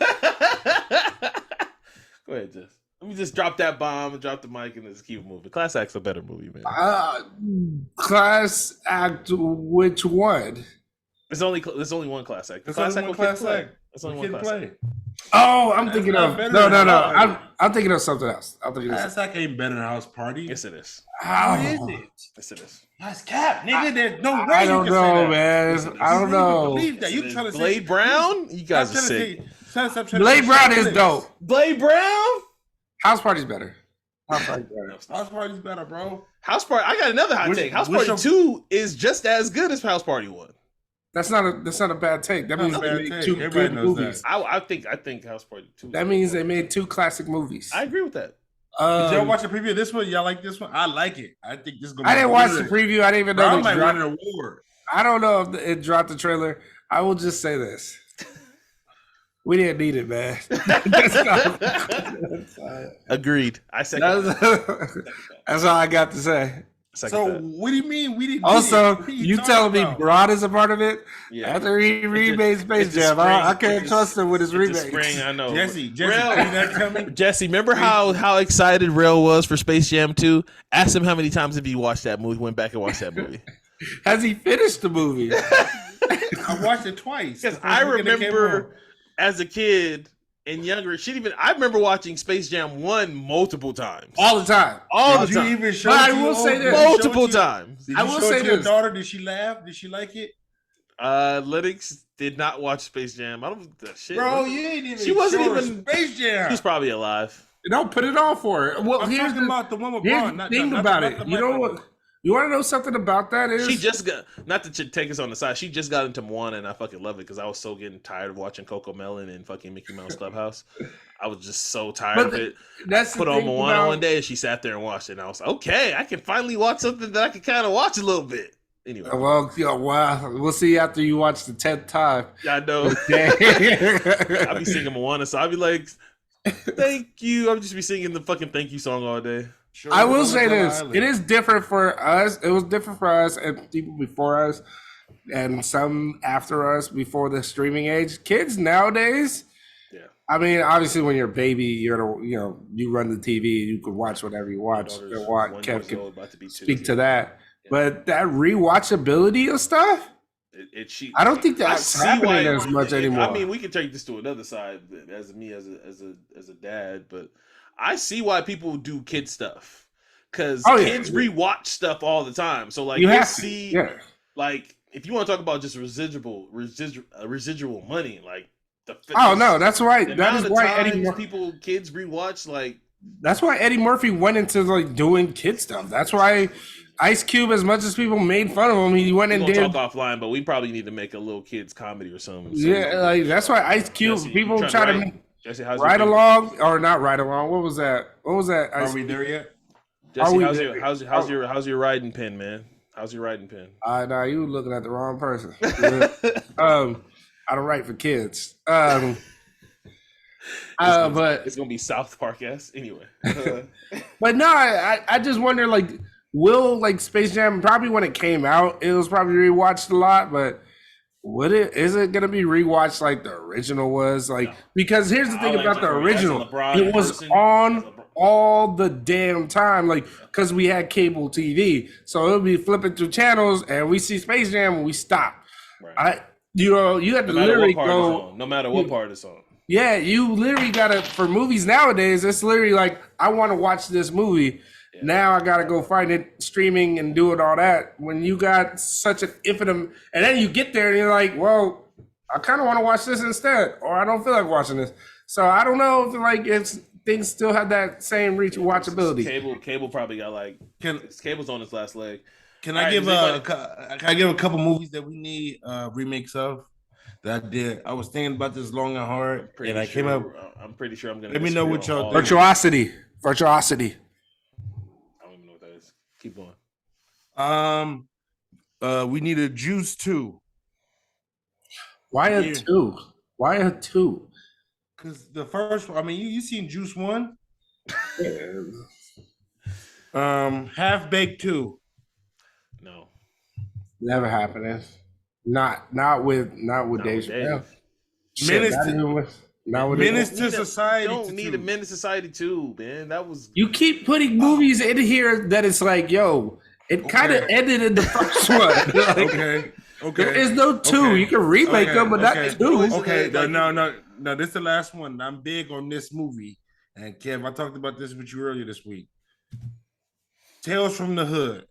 ahead, Jess. Let me just drop that bomb and drop the mic and just keep moving. Class Act's a better movie, man. Class Act, which one? There's only one Class Act. Class Act. There's only one Class Act. Oh, I'm thinking of no. I'm thinking of something else. Class Act ain't better than House Party. Yes, it is. How is it? Yes, it is. That's cap, nigga. There's no way. I don't know, man. I don't know. Believe that. You trying to say Blade Brown? You guys are sick. Blade Brown is dope. Blade Brown? House Party's better. House Party better. House Party's better, bro. House Party. I got another hot take. House Party 2 is just as good as House Party 1. That's not a bad take. That means Not a they bad made take. two Everybody good knows that. movies. I think House Party 2. That means they made two classic movies. I agree with that. Did y'all watch the preview of this one? Y'all like this one? I like it. I think this is gonna. I didn't watch the preview. I didn't even know I they might dropped. win an award. I don't know if it dropped the trailer. I will just say this. We didn't need it, man. Agreed. I second that. That's all I got to say. So what do you mean we didn't? Also, you telling me Broad is a part of it? Yeah. After he remade Space Jam, I can't trust him with his remakes. Spring, I know. Jesse, Rell, see that coming? Jesse, remember how excited Rell was for Space Jam 2? Ask him how many times have you watched that movie, went back and watched that movie. Has he finished the movie? I watched it twice. Because I remember as a kid and younger, I remember watching Space Jam 1 multiple times. All the time. All Did the time. you even show? But I will say this. Multiple times. Did I you will show say it to your this. daughter? Did she laugh? Did she like it? Lennox did not watch Space Jam. I don't shit. Bro, you ain't even. She wasn't show her even Space Jam. She was probably alive. Don't put it on for her. Well, I'm here's talking about the one with here's Braun. the thing about it. You know what? You want to know something about that is She just got, not to take us on the side, she just got into Moana and I fucking love it because I was so getting tired of watching Coco Melon and fucking Mickey Mouse Clubhouse. I was just so tired of it. That's I put on Moana one day and she sat there and watched it and I was like, okay, I can finally watch something that I can kind of watch a little bit. Anyway. Well, wow. We'll see after you watch the 10th time. I know. I'll be singing Moana, so I'll be like, thank you. I'll just be singing the fucking thank you song all day. Sure, I will say this. It is different for us. It was different for us and people before us and some after us before the streaming age. Kids nowadays, yeah. I mean, obviously when you're a baby, you run the TV, you can watch whatever you watch. Kev can speak to that. Yeah. But that rewatchability of stuff, I don't think that's happening as much anymore. I mean, we can take this to another side as a dad, but I see why people do kid stuff because kids rewatch stuff all the time. So like like if you want to talk about just residual money, like that's right. That is why kids rewatch like. That's why Eddie Murphy went into like doing kid stuff. That's why Ice Cube, as much as people made fun of him, he went and did. Talk offline, but we probably need to make a little kids comedy or something. Yeah, like that's why Ice Cube. Jesse, people try to make. Jesse, ride along or not ride along? What was that? Are we there yet? Jesse, how's your riding pen, man? How's your riding pen? Nah, you were looking at the wrong person. I don't write for kids. But it's gonna be South Park-esque anyway. But no, I just wonder like, will like Space Jam probably when it came out, it was probably rewatched a lot, but. Is it gonna be rewatched like the original was? Like, because here's the thing about the original, it was on all the damn time, like, because we had cable TV, so it'll be flipping through channels and we see Space Jam and we stop. Right. You had to literally go. No matter what part it's on. Yeah, you literally gotta for movies nowadays. It's literally like I want to watch this movie. Yeah. Now I gotta go find it streaming and doing all that. When you got such an infinite, and then you get there and you're like, well, I kind of want to watch this instead, or I don't feel like watching this. So I don't know if things still have that same reach of watchability. Cable probably got like cable's on its last leg. Can I give a couple movies that we need remakes of? That I did. I was thinking about this long and hard, and I came up. I'm pretty sure I'm gonna. Let me know what y'all think. Virtuosity. Keep going. We need a Juice 2. Why a 2? Why a 2? Because the first one, I mean, you seen Juice 1? Half Baked 2. No. Never happening. Not with Dave Chappelle. Menace to Society. You don't need a Menace to Society 2, man. That was. You keep putting movies in here that it's like, yo, it kind of ended in the first one. Like, okay. There is no 2. Okay. You can remake them, but not 2. Okay. No. This is the last one. I'm big on this movie, and Kev, I talked about this with you earlier this week. Tales from the Hood.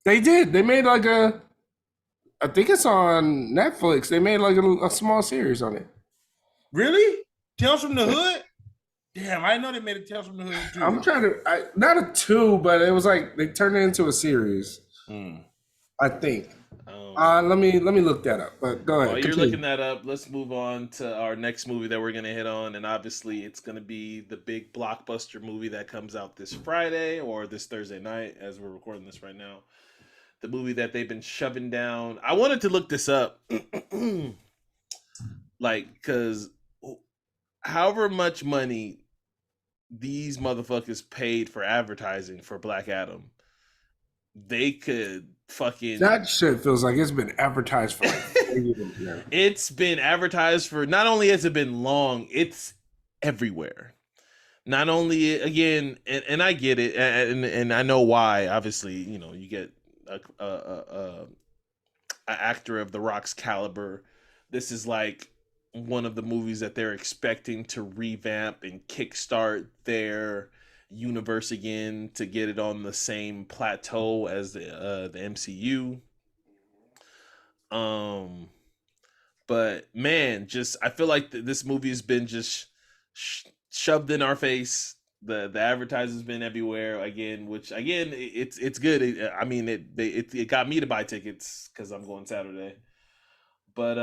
They did. They made like I think it's on Netflix. They made like a small series on it. Really? Tales from the Hood? Damn, I know they made a Tales from the Hood too. I'm trying to not a 2, but it was like they turned it into a series. I think. Let me look that up. But go ahead. While you're continue. looking that up, let's move on to our next movie that we're gonna hit on, and obviously it's gonna be the big blockbuster movie that comes out this Friday or this Thursday night, as we're recording this right now. The movie that they've been shoving down. I wanted to look this up, like, because however much money these motherfuckers paid for advertising for Black Adam, they could fucking that shit feels like it's been advertised for like 4 years now. It's been advertised for, not only has it been long, it's everywhere. Not only, again, and I get it, and I know why. Obviously, you know, you get a actor of The Rock's caliber. This is like one of the movies that they're expecting to revamp and kickstart their universe again to get it on the same plateau as the MCU. But man, just I feel like this movie has been just shoved in our face. The advertising's been everywhere again, which again it's good. It got me to buy tickets because I'm going Saturday. But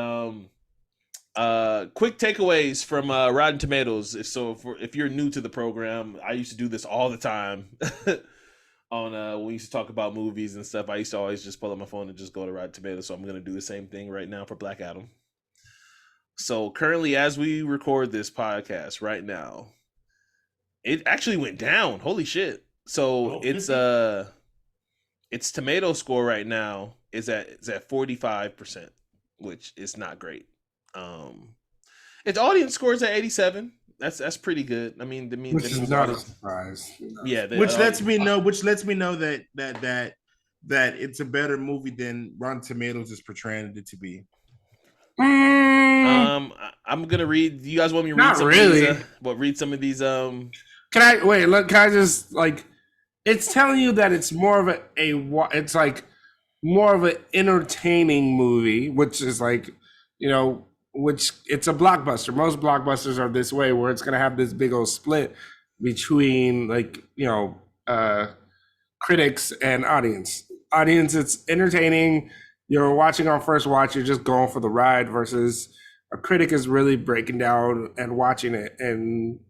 quick takeaways from Rotten Tomatoes. If you're new to the program, I used to do this all the time. On when we used to talk about movies and stuff, I used to always just pull up my phone and just go to Rotten Tomatoes. So I'm gonna do the same thing right now for Black Adam. So currently, as we record this podcast right now, it actually went down. Holy shit! So its tomato score right now is at 45%, which is not great. Its audience score is at 87. That's pretty good. I mean, which is not a surprise. Yeah, which lets me know that it's a better movie than Rotten Tomatoes is portraying it to be. I'm gonna read. Do you guys want me to read not some really? Of these, read some of these. Can I wait? Look, can I just like? It's telling you that it's more of it's like more of an entertaining movie, which is like, you know, which it's a blockbuster. Most blockbusters are this way, where it's gonna have this big old split between like, you know, critics and audience. Audience, it's entertaining. You're watching on first watch, you're just going for the ride, versus a critic is really breaking down and watching it and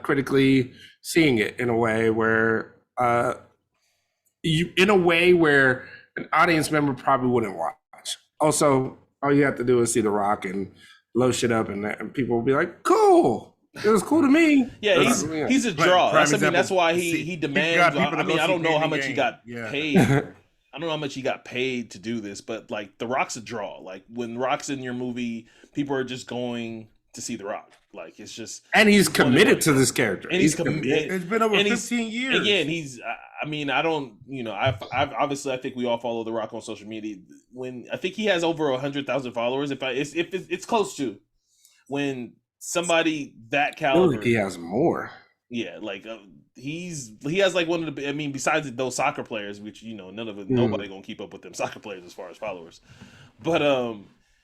critically seeing it in a way where an audience member probably wouldn't watch. Also, all you have to do is see The Rock and blow shit up, and people will be like, "Cool, it was cool to me." Yeah, he's a draw. That's why he demands. I don't know how much he got paid. I don't know how much he got paid to do this, but like The Rock's a draw. Like when Rock's in your movie, people are just going to see The Rock. Like it's just, and he's committed to this character. And he's committed. It's been over 15 years. Again, I don't, you know, I've obviously I think we all follow The Rock on social media. When I think he has over 100,000 followers. If it's close to, when somebody that caliber, he has more. Yeah, like he has like one of the. I mean, besides those soccer players, which you know, nobody gonna keep up with them soccer players as far as followers, but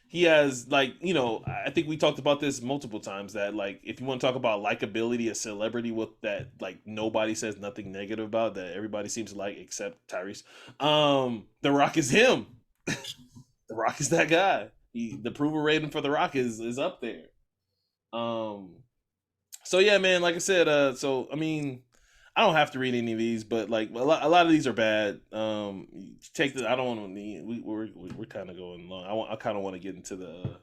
he has like, you know, I think we talked about this multiple times that like if you want to talk about likability, a celebrity with that like nobody says nothing negative about, that everybody seems to like except Tyrese. The Rock is him. The Rock is that guy. The approval rating for The Rock is up there. So yeah, man, like I said, so I mean, I don't have to read any of these, but like a lot of these are bad. I don't want to. We're kind of going long. I kind of want to get into the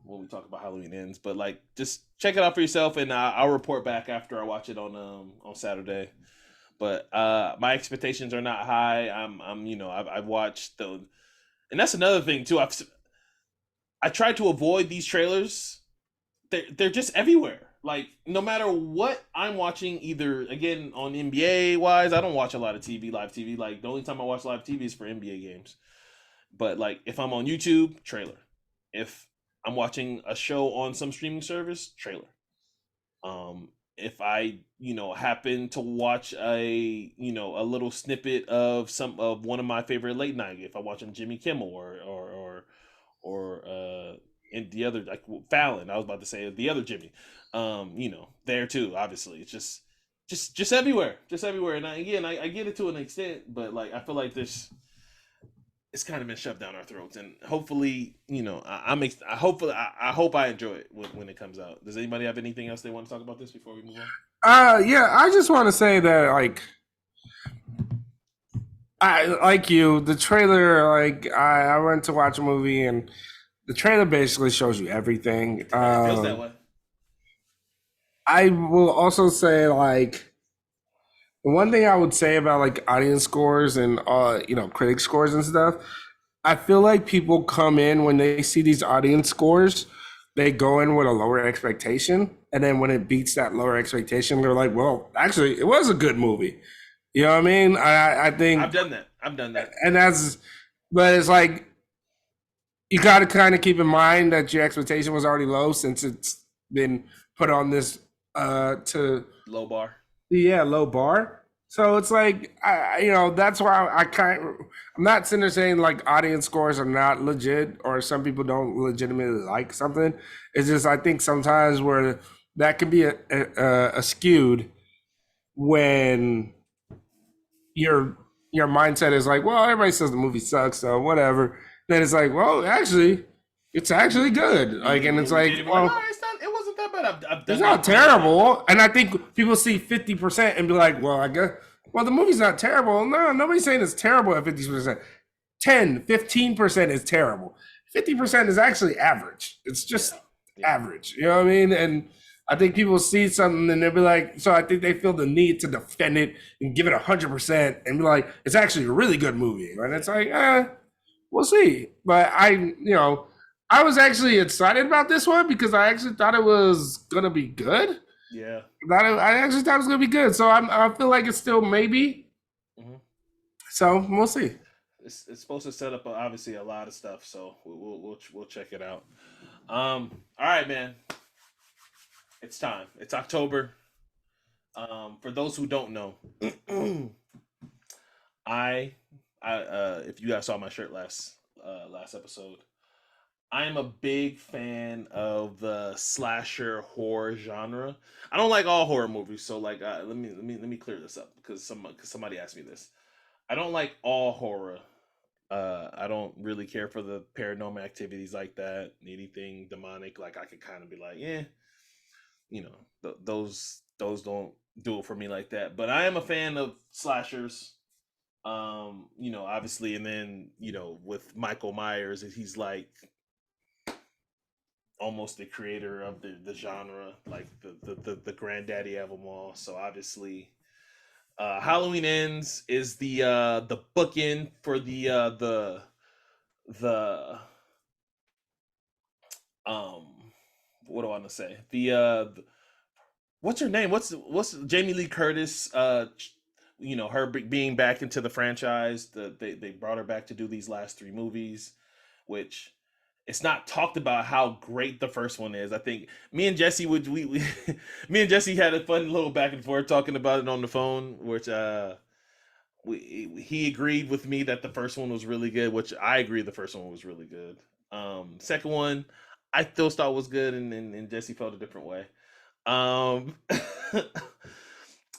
when we talk about Halloween Ends, but like just check it out for yourself, and I'll report back after I watch it on Saturday. But my expectations are not high. I've watched and that's another thing too. I try to avoid these trailers. They're just everywhere. Like no matter what I'm watching, either again on NBA wise, I don't watch a lot of live TV. Like the only time I watch live TV is for NBA games. But like if I'm on YouTube, trailer. If I'm watching a show on some streaming service, trailer. If I happen to watch a little snippet of one of my favorite late night, if I watch Jimmy Kimmel or and the other like Fallon. I was about to say the other Jimmy. There too. Obviously, it's just everywhere, And I get it to an extent, but like I feel like it's kind of been shoved down our throats, and hopefully, I hope I enjoy it when it comes out. Does anybody have anything else they want to talk about this before we move on? Yeah, I just want to say that like I like you. The trailer, like I went to watch a movie, and the trailer basically shows you everything. It feels that way. I will also say like the one thing I would say about like audience scores and critic scores and stuff. I feel like people come in when they see these audience scores, they go in with a lower expectation, and then when it beats that lower expectation, they're like, "Well, actually, it was a good movie." You know what I mean? I think I've done that, and but it's like you got to kind of keep in mind that your expectation was already low since it's been put on this to low bar. Yeah, low bar. So it's like that's why I'm not sitting there saying like audience scores are not legit or some people don't legitimately like something. It's just I think sometimes where that can be a skewed when your mindset is like, well, everybody says the movie sucks, so whatever. Then it's like, well, actually, it's actually good. Like, and it's like, well, no, it wasn't that bad. I've done it's not terrible. And I think people see 50% and be like, well, I guess, well, the movie's not terrible. No, nobody's saying it's terrible at 50%. 15% is terrible. 50% is actually average. It's just average. You know what I mean? And I think people see something and they'll be like, so I think they feel the need to defend it and give it 100% and be like, it's actually a really good movie. And it's like, we'll see. But I was actually excited about this one because I actually thought it was gonna be good. Yeah, I actually thought it was gonna be good. So I feel like it's still maybe. Mm-hmm. So we'll see. It's supposed to set up obviously a lot of stuff. So we'll check it out. All right, man. It's time. It's October. For those who don't know, if you guys saw my shirt last episode, I am a big fan of the slasher horror genre. I don't like all horror movies, so like let me clear this up because somebody asked me this. I don't like all horror. I don't really care for the paranormal activities like that. Anything demonic, like I could kind of be like, those don't do it for me like that. But I am a fan of slashers. Obviously, and then with Michael Myers, he's like almost the creator of the genre, like the granddaddy of them all. So obviously, Halloween Ends is the bookend for the what do I want to say? What's her name? What's Jamie Lee Curtis? Her being back into the franchise. They brought her back to do these last 3 movies, which it's not talked about how great the first one is. I think me and Jesse me and Jesse had a fun little back and forth talking about it on the phone, which he agreed with me that the first one was really good, which I agree the first one was really good. Second one I still thought was good, and Jesse felt a different way.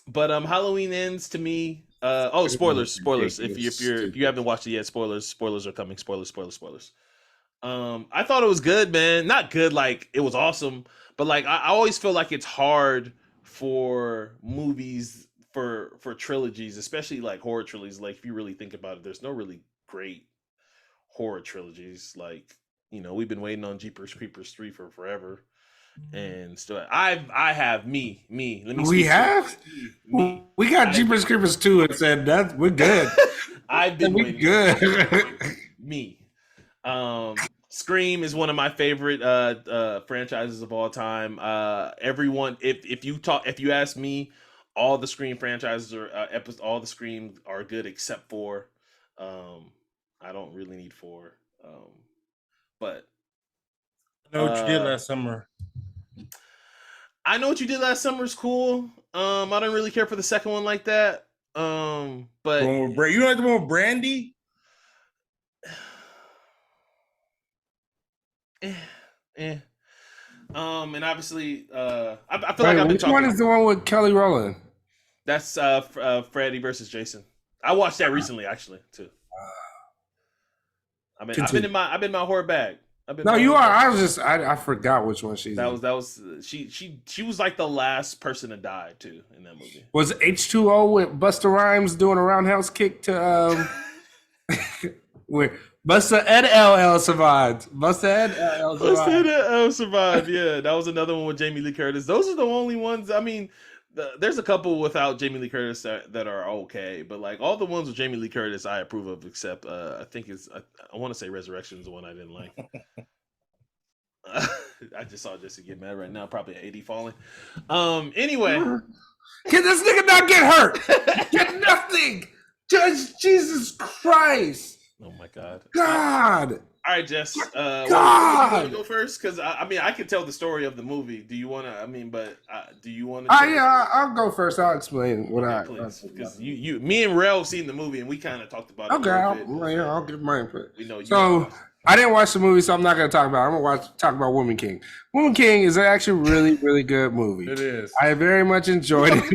But Halloween Ends to me. Spoilers! If you haven't watched it yet, spoilers are coming. Spoilers. I thought it was good, man. Not good like it was awesome, but like I always feel like it's hard for movies for trilogies, especially like horror trilogies. Like if you really think about it, there's no really great horror trilogies. Like we've been waiting on Jeepers Creepers 3 for forever. And still, I have me. Let me. We have. We got Jeepers Creepers 2 and said that we're good. I've been waiting. Good. Me. Scream is one of my favorite franchises of all time. Everyone, if you ask me, all the Scream franchises all the Scream are good except for, I don't really need 4, but. I know what you did last summer. I Know What You Did Last Summer is cool. I don't really care for the second one like that. But you don't like the one with Brandy? eh. And obviously, I feel like Wait, I've been which one talking. is the one with Kelly Rowland? That's Freddy versus Jason. I watched that recently, actually, too. I've been in my horror bag. I've been. No, in my you horror are. bag. I forgot which one she's in. That was she was like the last person to die too in that movie. Was H2O with Busta Rhymes doing a roundhouse kick to where Busta and LL survived. Busta and LL survived. Survived. Yeah, that was another one with Jamie Lee Curtis. Those are the only ones. I mean, there's a couple without Jamie Lee Curtis that are okay, but like all the ones with Jamie Lee Curtis, I approve of. Except I think I want to say Resurrection is the one I didn't like. I just saw Jesse get mad right now. Probably at 80 falling. Anyway, Can this nigga not get hurt? Get nothing. Judge Jesus Christ. oh my God. God. All right, Jess. God. You want to go first? Because I mean, I can tell the story of the movie. Do you want to? I mean, but do you want to? Yeah, I'll go first. I'll explain what because me and Rell seen the movie and we kind of talked about it. Okay, a little bit. I'll give my input. We know you. So I didn't watch the movie, so I'm not going to talk about it. I'm going to talk about Woman King. Woman King is actually a really, really good movie. It is. I very much enjoyed it.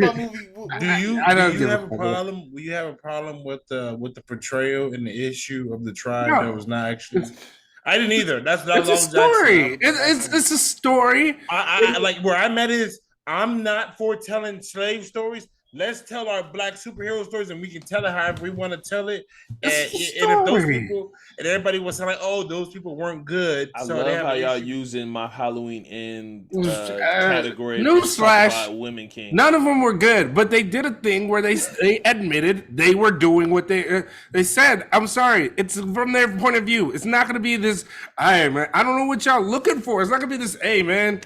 Do you have a problem? Do you have a problem with the portrayal and the issue of the tribe that was not actually? I didn't either. That's a story. It's a story. I like where I'm at is I'm not for telling slave stories. Let's tell our black superhero stories, and we can tell it however we want to tell it. And if those people and everybody was saying like, "Oh, those people weren't good," I love how y'all using my Halloween End category. Newsflash: Women King. None of them were good, but they did a thing where they admitted they were doing what they said. I'm sorry, it's from their point of view. It's not going to be this. Hey man, I don't know what y'all looking for. It's not going to be this. Hey man.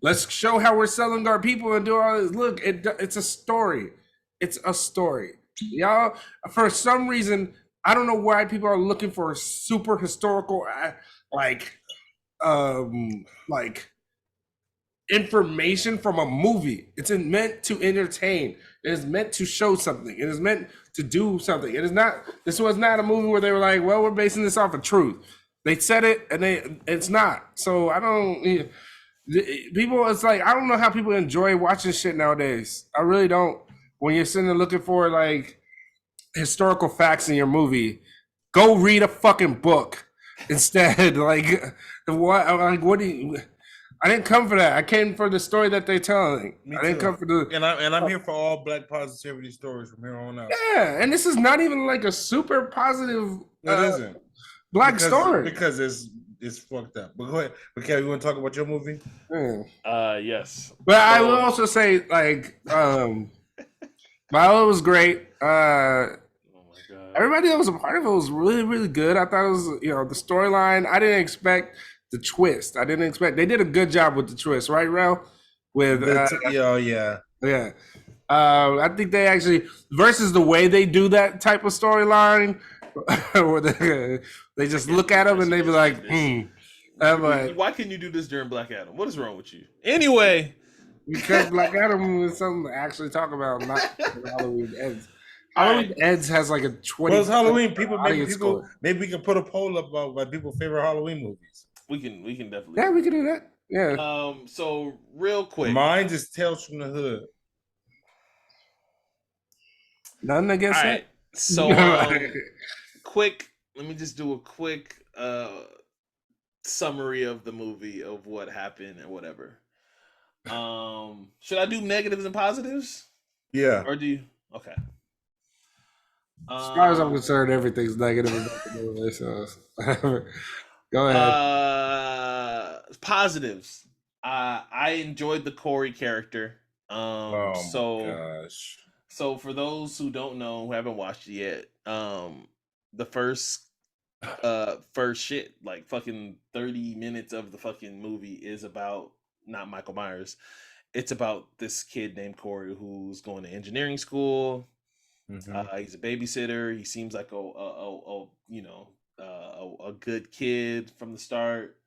Let's show how we're selling our people and do all this. Look, it's a story. It's a story. Y'all, for some reason, I don't know why people are looking for super historical, like information from a movie. It's meant to entertain. It is meant to show something. It is meant to do something. It is not. This was not a movie where they were like, "Well, we're basing this off of truth." They said it, and it's not. So I don't. People, it's like I don't know how people enjoy watching shit nowadays. I really don't. When you're sitting there looking for like historical facts in your movie, go read a fucking book instead. Like what do you? I didn't come for that. I came for the story that they're telling. I didn't come for the. And I'm here for all black positivity stories from here on out. Yeah, and this is not even like a super positive. It isn't black story because it's fucked up. But go ahead. Okay, you want to talk about your movie? Yes. But I will also say, like, Viola was great. Oh my God. Everybody that was a part of it was really, really good. I thought it was, the storyline. I didn't expect the twist. I didn't expect. They did a good job with the twist, right, Rell? With yeah. I think they actually versus the way they do that type of storyline, where they just look at them and they be like, why can you do this during Black Adam? What is wrong with you? Anyway, because Black Adam is something to actually talk about, not Halloween Ends. Halloween Ends has like a 20. Well, it's Halloween. Maybe we can put a poll up about my people's favorite Halloween movies. We can definitely. Yeah, we can do that. Yeah. So real quick, mine just Tales from the Hood. Nothing against that. So quick. Let me just do a quick summary of the movie of what happened and whatever. Should I do negatives and positives? Yeah. Or do you? Okay. As far as I'm concerned, everything's negative about the movie. So go ahead. Positives. I enjoyed the Corey character. So for those who don't know, who haven't watched it yet, the first shit, like fucking 30 minutes of the fucking movie is about not Michael Myers. It's about this kid named Corey who's going to engineering school. Mm-hmm. He's a babysitter. He seems like a good kid from the start.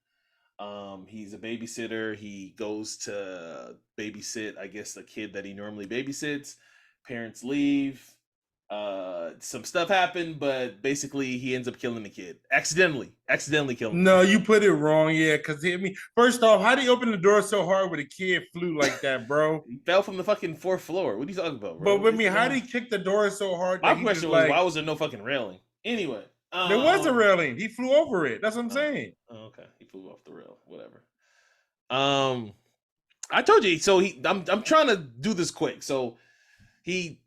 He's a babysitter. He goes to babysit, I guess, the kid that he normally babysits. Parents leave. Some stuff happened, but basically he ends up killing the kid accidentally killing No, the kid. you put it wrong. Yeah, because first off, how do you open the door so hard when a kid flew like that, bro? He fell from the fucking 4th floor. What are you talking about, bro? But with me, how did he kick the door so hard My that he just question was, like why was there no fucking railing? Anyway, there was a railing? He flew over it. That's what I'm saying. Okay, he flew off the rail. Whatever. I told you. So I'm trying to do this quick. So he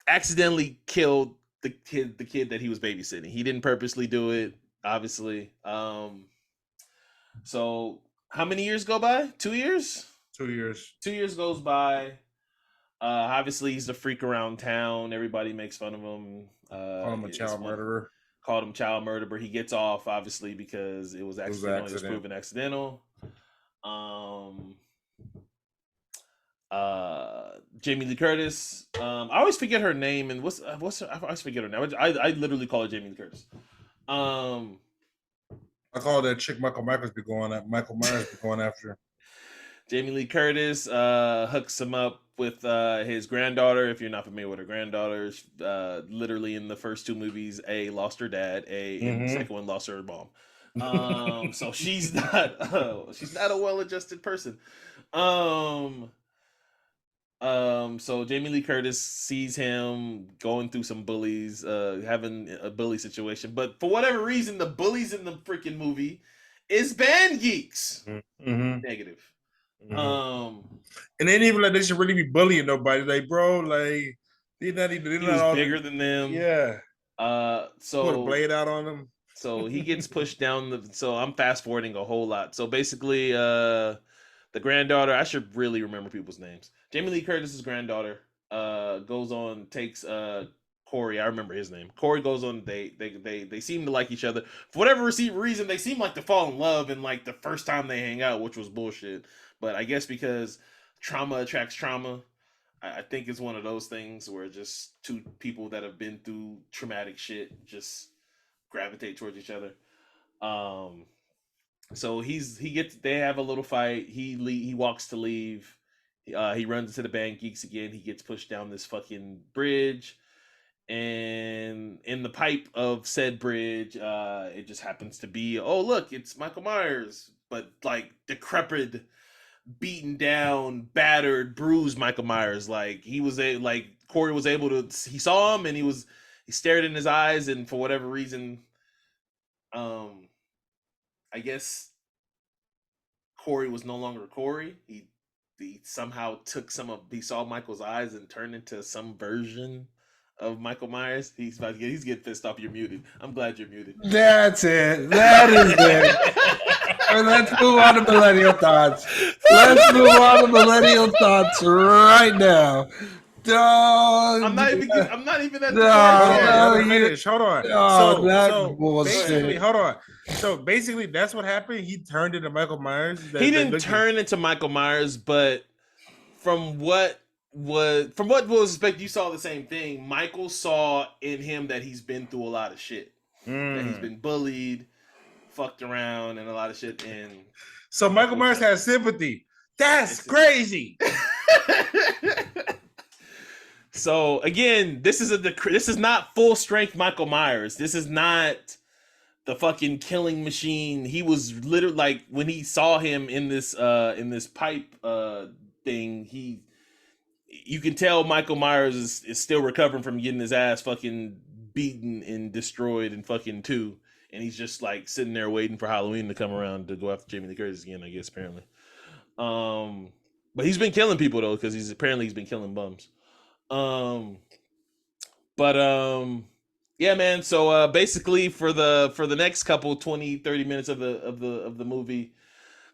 accidentally killed the kid that he was babysitting. He didn't purposely do it, obviously. So how many years go by? 2 years? 2 years. 2 years goes by. Obviously he's the freak around town. Everybody makes fun of him. Call him a child murderer. Called him child murderer. He gets off, obviously, because it was accidental. It was proven accidental. Jamie Lee Curtis. I always forget her name, and what's her, I always forget her name. I literally call her Jamie Lee Curtis. I call that chick Michael Myers be going after. Jamie Lee Curtis hooks him up with his granddaughter. If you're not familiar with her granddaughter, literally in the first 2 movies, A, lost her dad, in the second one lost her mom. So she's not a well-adjusted person. So Jamie Lee Curtis sees him going through some bullies, having a bully situation, but for whatever reason, the bullies in the freaking movie is band geeks. Negative. And they didn't even like they should really be bullying nobody. Like, bro, like they're not even. He was bigger than them. Yeah. So put a blade out on him. So he gets pushed down. So I'm fast forwarding a whole lot. So basically, the granddaughter. I should really remember people's names. Jamie Lee Curtis's granddaughter goes on, takes Corey. I remember his name. Corey goes on. They seem to like each other for whatever reason. They seem like to fall in love in like the first time they hang out, which was bullshit. But I guess because trauma attracts trauma, I think it's one of those things where just 2 people that have been through traumatic shit just gravitate towards each other. So they have a little fight. He walks to leave. He runs into the band geeks again. He gets pushed down this fucking bridge, and in the pipe of said bridge, it just happens to be, oh look, it's Michael Myers, but like decrepit, beaten down, battered, bruised Michael Myers. Like Corey was able to. He saw him and he stared in his eyes, and for whatever reason, I guess Corey was no longer Corey. He somehow took he saw Michael's eyes and turned into some version of Michael Myers. He's getting pissed off. You're muted. I'm glad you're muted. That's it. That is it. Let's move on to millennial thoughts. Let's move on to millennial thoughts right now. I'm not even at the part. Hold on. Hold on. So basically, that's what happened. He turned into Michael Myers. He didn't turn into Michael Myers, but from what was expected, you saw the same thing. Michael saw in him that he's been through a lot of shit. That he's been bullied, fucked around, and a lot of shit. And so Michael Myers has sympathy. That's crazy. So again, this is not full strength Michael Myers. This is not the fucking killing machine. He was literally like, when he saw him in this pipe thing, you can tell Michael Myers is still recovering from getting his ass fucking beaten and destroyed in fucking 2, and he's just like sitting there waiting for Halloween to come around to go after Jamie Lee Curtis again, I guess, apparently. But he's been killing people though, because he's been killing bums. Yeah, man. So basically for the next couple 20-30 minutes of the movie,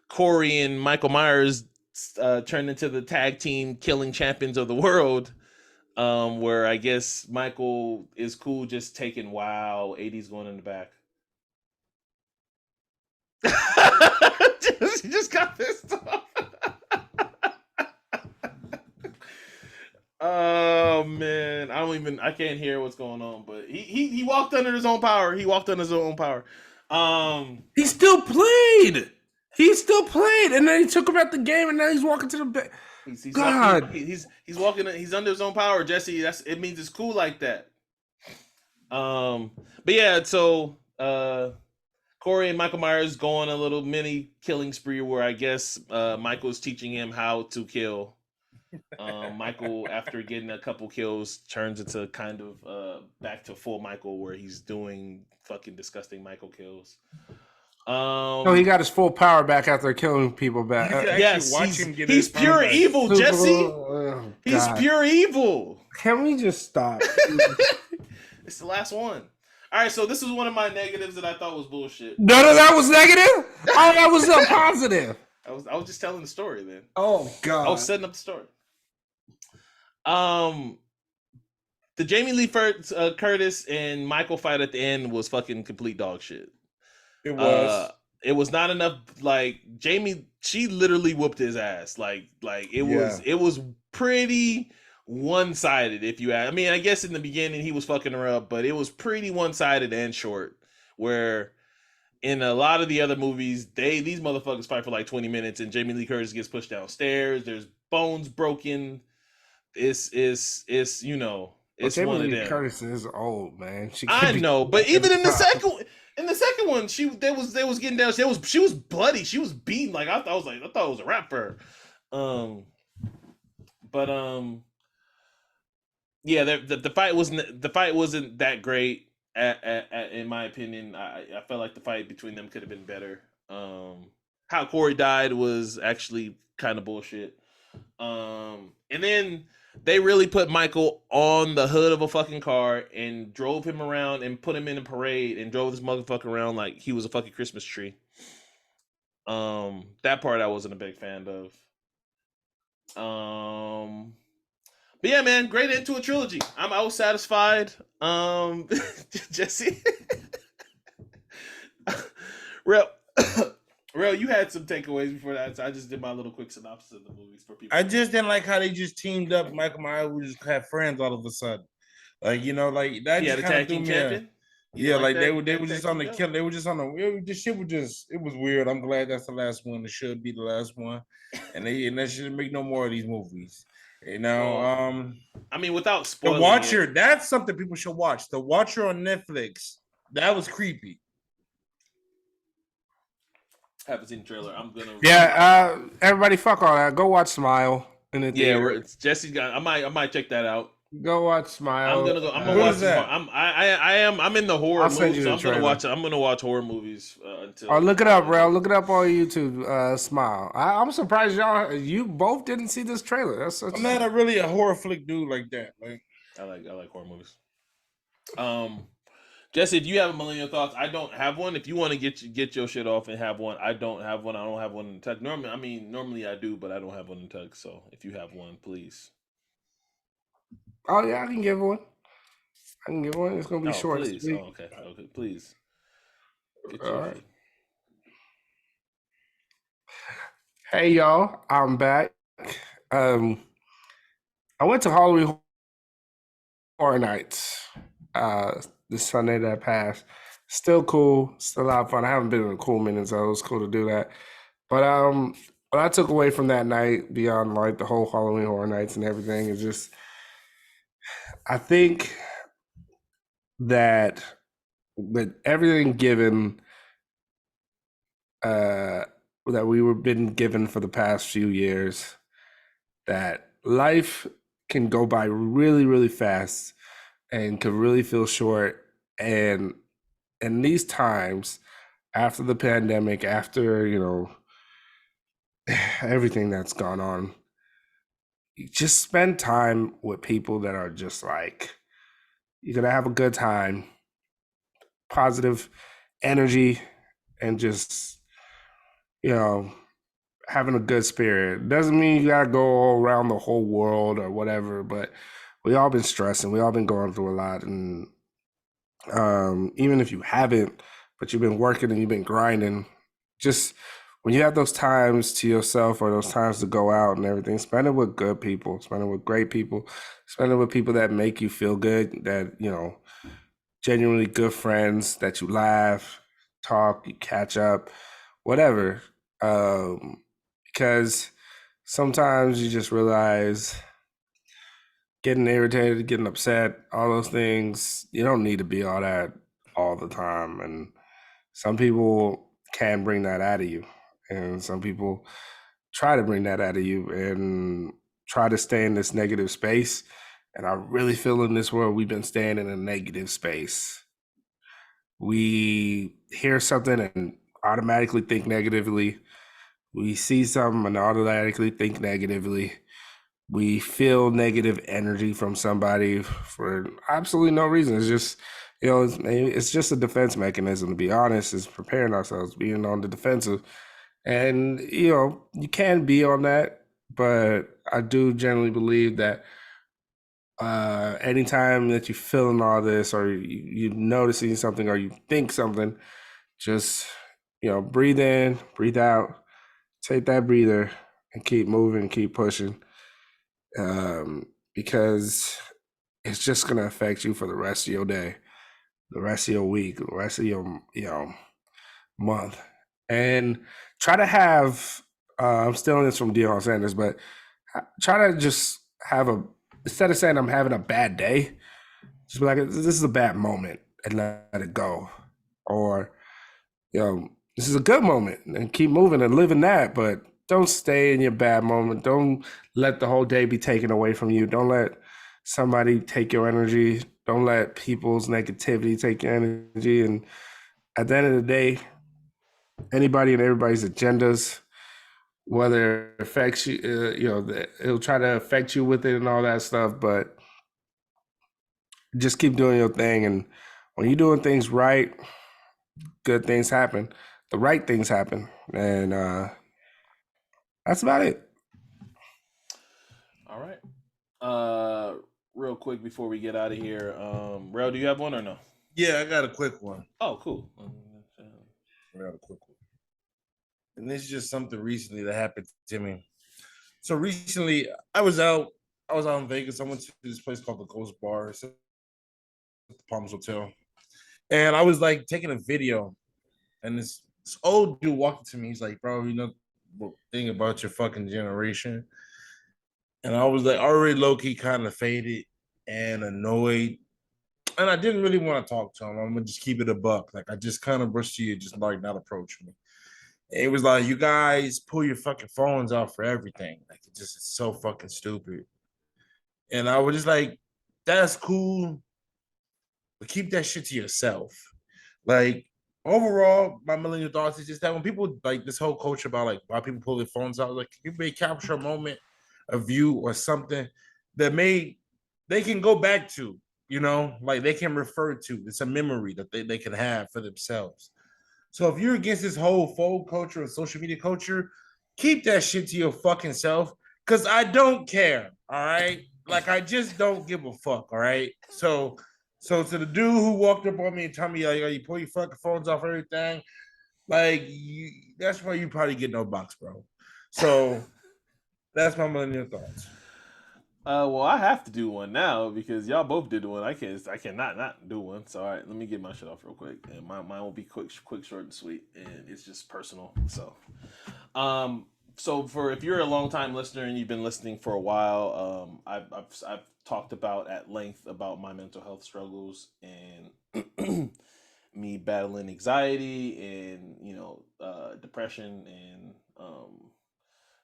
Corey and Michael Myers turned into the tag team killing champions of the world, where I guess Michael is cool just taking 80's going in the back. He just got pissed off. Oh man, I can't hear what's going on, but he walked under his own power. He still played. And then he took him out the game, and now he's walking to the bed. He's walking. He's under his own power, Jesse. It means it's cool like that. But yeah, so Corey and Michael Myers go on a little mini killing spree where I guess Michael's teaching him how to kill. Michael, after getting a couple kills, turns into kind of back to full Michael, where he's doing fucking disgusting Michael kills. No, he got his full power back after killing people back. You could actually Yes, watch him get he's his power pure back. evil, Jesse. Oh, He's God. pure evil. Can we just stop? It's the last one. All right, so this is one of my negatives that I thought was bullshit. None of that was negative? Oh, that was a positive. I was just telling the story, man. Oh, God. I was setting up the story. The Jamie Lee Curtis and Michael fight at the end was fucking complete dog shit. It was. It was not enough. Like Jamie, she literally whooped his ass. Like it was pretty one-sided. If you ask, I mean, I guess in the beginning he was fucking her up, but it was pretty one-sided and short. Where in a lot of the other movies, these motherfuckers fight for like 20 minutes, and Jamie Lee Curtis gets pushed downstairs. There's bones broken. It's you know. It's Jamie one of Lee them. Curtis is old, man. I know, but even in the second one, they was getting down. She was bloody. She was beaten. Like I thought it was a rap for her. Yeah, the fight wasn't that great. In my opinion, I felt like the fight between them could have been better. How Corey died was actually kind of bullshit. And then they really put Michael on the hood of a fucking car and drove him around and put him in a parade and drove this motherfucker around like he was a fucking Christmas tree. That part I wasn't a big fan of. But yeah, man, great end to a trilogy. I was satisfied. Jesse. Rell, you had some takeaways before that, so I just did my little quick synopsis of the movies for people. I just didn't like how they just teamed up. Michael Myers would just have friends all of a sudden, like like that. Yeah, just the tag team champion. Yeah, like they were just on the kill. They were just on the. This shit was just. It was weird. I'm glad that's the last one. It should be the last one, and they should make no more of these movies. You know, I mean, without spoiling, The Watcher. That's something people should watch. The Watcher on Netflix. That was creepy. Haven't seen the trailer. I'm gonna. Yeah, everybody, fuck all that. Go watch Smile in the theater. Jesse's got. I might check that out. Go watch Smile. I'm gonna watch that. I'm in the horror mood, so I'm gonna watch. I'm gonna watch horror movies until. Oh, look it up, Rell. Look it up on YouTube. Smile. I'm surprised you both didn't see this trailer. That's such. I'm not really a horror flick dude like that. Like I like horror movies. Jesse, if you have a millennial thoughts, I don't have one. If you want to get your shit off and have one, I don't have one. I don't have one in tech. Normally I do, but I don't have one in tech. So if you have one, please. Oh yeah, I can give one. It's gonna be short. Please. Oh, okay, please. All right. Hey y'all, I'm back. I went to Halloween Horror Nights this Sunday that passed. Still cool, still a lot of fun. I haven't been in a cool minute, so it was cool to do that. But what I took away from that night, beyond like the whole Halloween Horror Nights and everything, is just I think that with everything given that we were been given for the past few years, that life can go by really, really fast and can really feel short. And in these times, after the pandemic, after everything that's gone on, you just spend time with people that are just like, you're gonna have a good time, positive energy, and just having a good spirit. Doesn't mean you gotta go around the whole world or whatever, but we all been stressing, we all been going through a lot. And even if you haven't, but you've been working and you've been grinding, just when you have those times to yourself or those times to go out and everything, spend it with good people, spend it with great people, spend it with people that make you feel good, that, genuinely good friends, that you laugh, talk, you catch up, whatever. Because sometimes you just realize getting irritated, getting upset, all those things. You don't need to be all that all the time. And some people can bring that out of you. And some people try to bring that out of you and try to stay in this negative space. And I really feel in this world we've been staying in a negative space. We hear something and automatically think negatively. We see something and automatically think negatively. We feel negative energy from somebody for absolutely no reason. It's just, it's just a defense mechanism, to be honest, is preparing ourselves, being on the defensive. And, you can be on that, but I do generally believe that anytime that you're feeling all this or you're noticing something or you think something, just, breathe in, breathe out, take that breather and keep moving, keep pushing. Because it's just going to affect you for the rest of your day, the rest of your week, the rest of your, month. And try to have, I'm stealing this from Deion Sanders, but try to just have instead of saying I'm having a bad day, just be like, this is a bad moment and let it go. Or, this is a good moment and keep moving and living that, but don't stay in your bad moment. Don't let the whole day be taken away from you. Don't let somebody take your energy. Don't let people's negativity take your energy. And at the end of the day, anybody and everybody's agendas, whether it affects you, it'll try to affect you with it and all that stuff, but just keep doing your thing. And when you're doing things right, good things happen. The right things happen. And that's about it. All right. Real quick before we get out of here, Rel, do you have one or no? Yeah, I got a quick one. Oh, cool. I got a quick one. And this is just something recently that happened to me. So recently, I was out in Vegas. I went to this place called the Ghost Bar. It's at the Palms Hotel. And I was like taking a video, and this old dude walked up to me. He's like, "Bro, you know the thing about your fucking generation?" And I was like, already low key kind of faded and annoyed. And I didn't really want to talk to him. I'm gonna just keep it a buck. Like I just kind of brushed you, just like not approach me. And it was like, you guys pull your fucking phones out for everything. Like it's so fucking stupid. And I was just like, that's cool, but keep that shit to yourself. Like overall, my millennial thoughts is just that when people like this whole culture about like why people pull their phones out, like you may capture a moment, a view, or something that they can go back to, like they can refer to. It's a memory that they can have for themselves. So if you're against this whole phone culture and social media culture, keep that shit to your fucking self. Cause I don't care. All right. Like I just don't give a fuck. All right. So to the dude who walked up on me and told me, like, you pull your fucking phones off everything, that's why you probably get no box, bro. So that's my millennial thoughts. Well, I have to do one now because y'all both did one. I cannot not do one. So, all right, let me get my shit off real quick, and mine will be quick, short, and sweet, and it's just personal. Um, so for if you're a long time listener and you've been listening for a while, I've talked about at length about my mental health struggles and me battling anxiety and depression and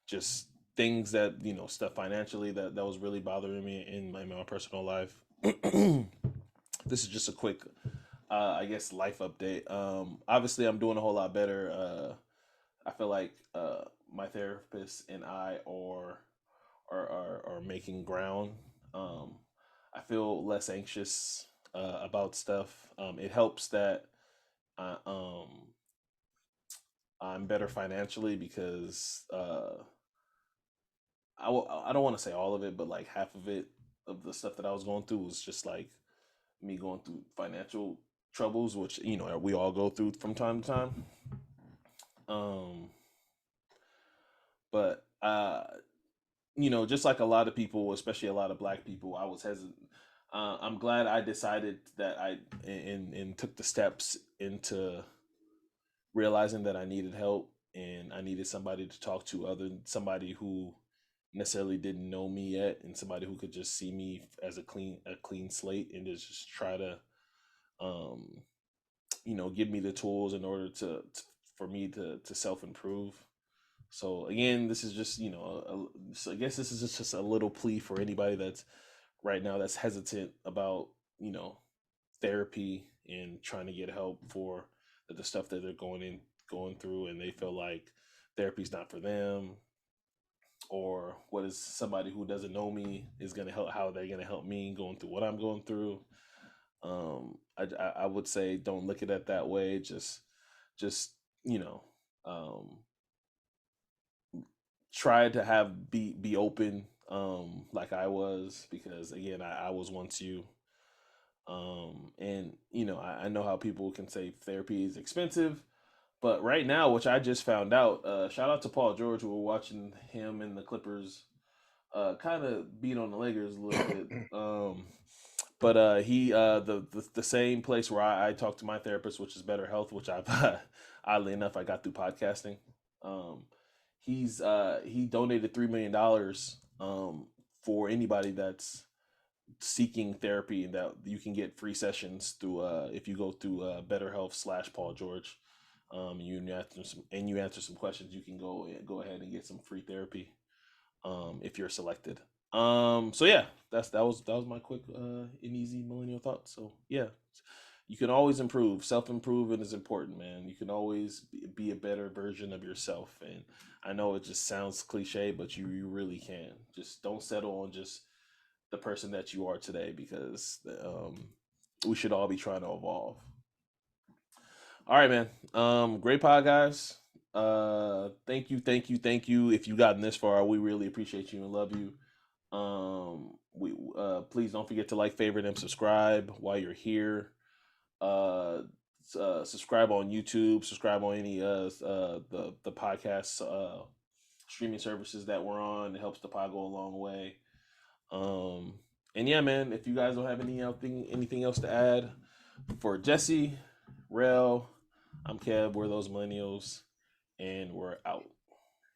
just things that stuff financially that was really bothering me in my personal life. This is just a quick I guess life update. Obviously I'm doing a whole lot better. I feel like my therapist and I are making ground. I feel less anxious about stuff. It helps that I, I'm better financially because I don't want to say all of it, but like half of it of the stuff that I was going through was just like me going through financial troubles, which we all go through from time to time. Um, but just like a lot of people, especially a lot of black people, I was hesitant. I'm glad I decided that and took the steps into realizing that I needed help and I needed somebody to talk to, other than somebody who necessarily didn't know me yet, and somebody who could just see me as a clean slate and just try to give me the tools in order for me to self improve. So again, this is just so I guess this is just a little plea for anybody that's right now that's hesitant about therapy and trying to get help for the stuff that they're going through, and they feel like therapy's not for them, or what is somebody who doesn't know me is going to help, how they're going to help me going through what I'm going through. I would say don't look at it that way. Just you know try to be open, like I was, because again I was once you. And I know how people can say therapy is expensive, but right now, which I just found out, shout out to Paul George, who were watching him and the Clippers kind of beat on the Lakers a little bit. But he the same place where I talk to my therapist, which is Better Health, which I've oddly enough I got through podcasting. He donated $3 million for anybody that's seeking therapy, and that you can get free sessions through if you go through BetterHealth/Paul George. You answer some questions, you can go ahead and get some free therapy if you're selected. So yeah, that was my quick and easy millennial thoughts. So yeah, you can always improve. Self-improvement is important, man. You can always be a better version of yourself. And I know it just sounds cliche, but you really can. Just don't settle on just the person that you are today, because we should all be trying to evolve. All right, man. Great pod, guys. Thank you. If you've gotten this far, we really appreciate you and love you. We please don't forget to like, favorite, and subscribe while you're here. Subscribe on YouTube. Subscribe on any the podcast streaming services that we're on. It helps the pod go a long way. And yeah, man, if you guys don't have anything else to add, for Jesse, Rell, I'm Kev, we're those millennials, and we're out.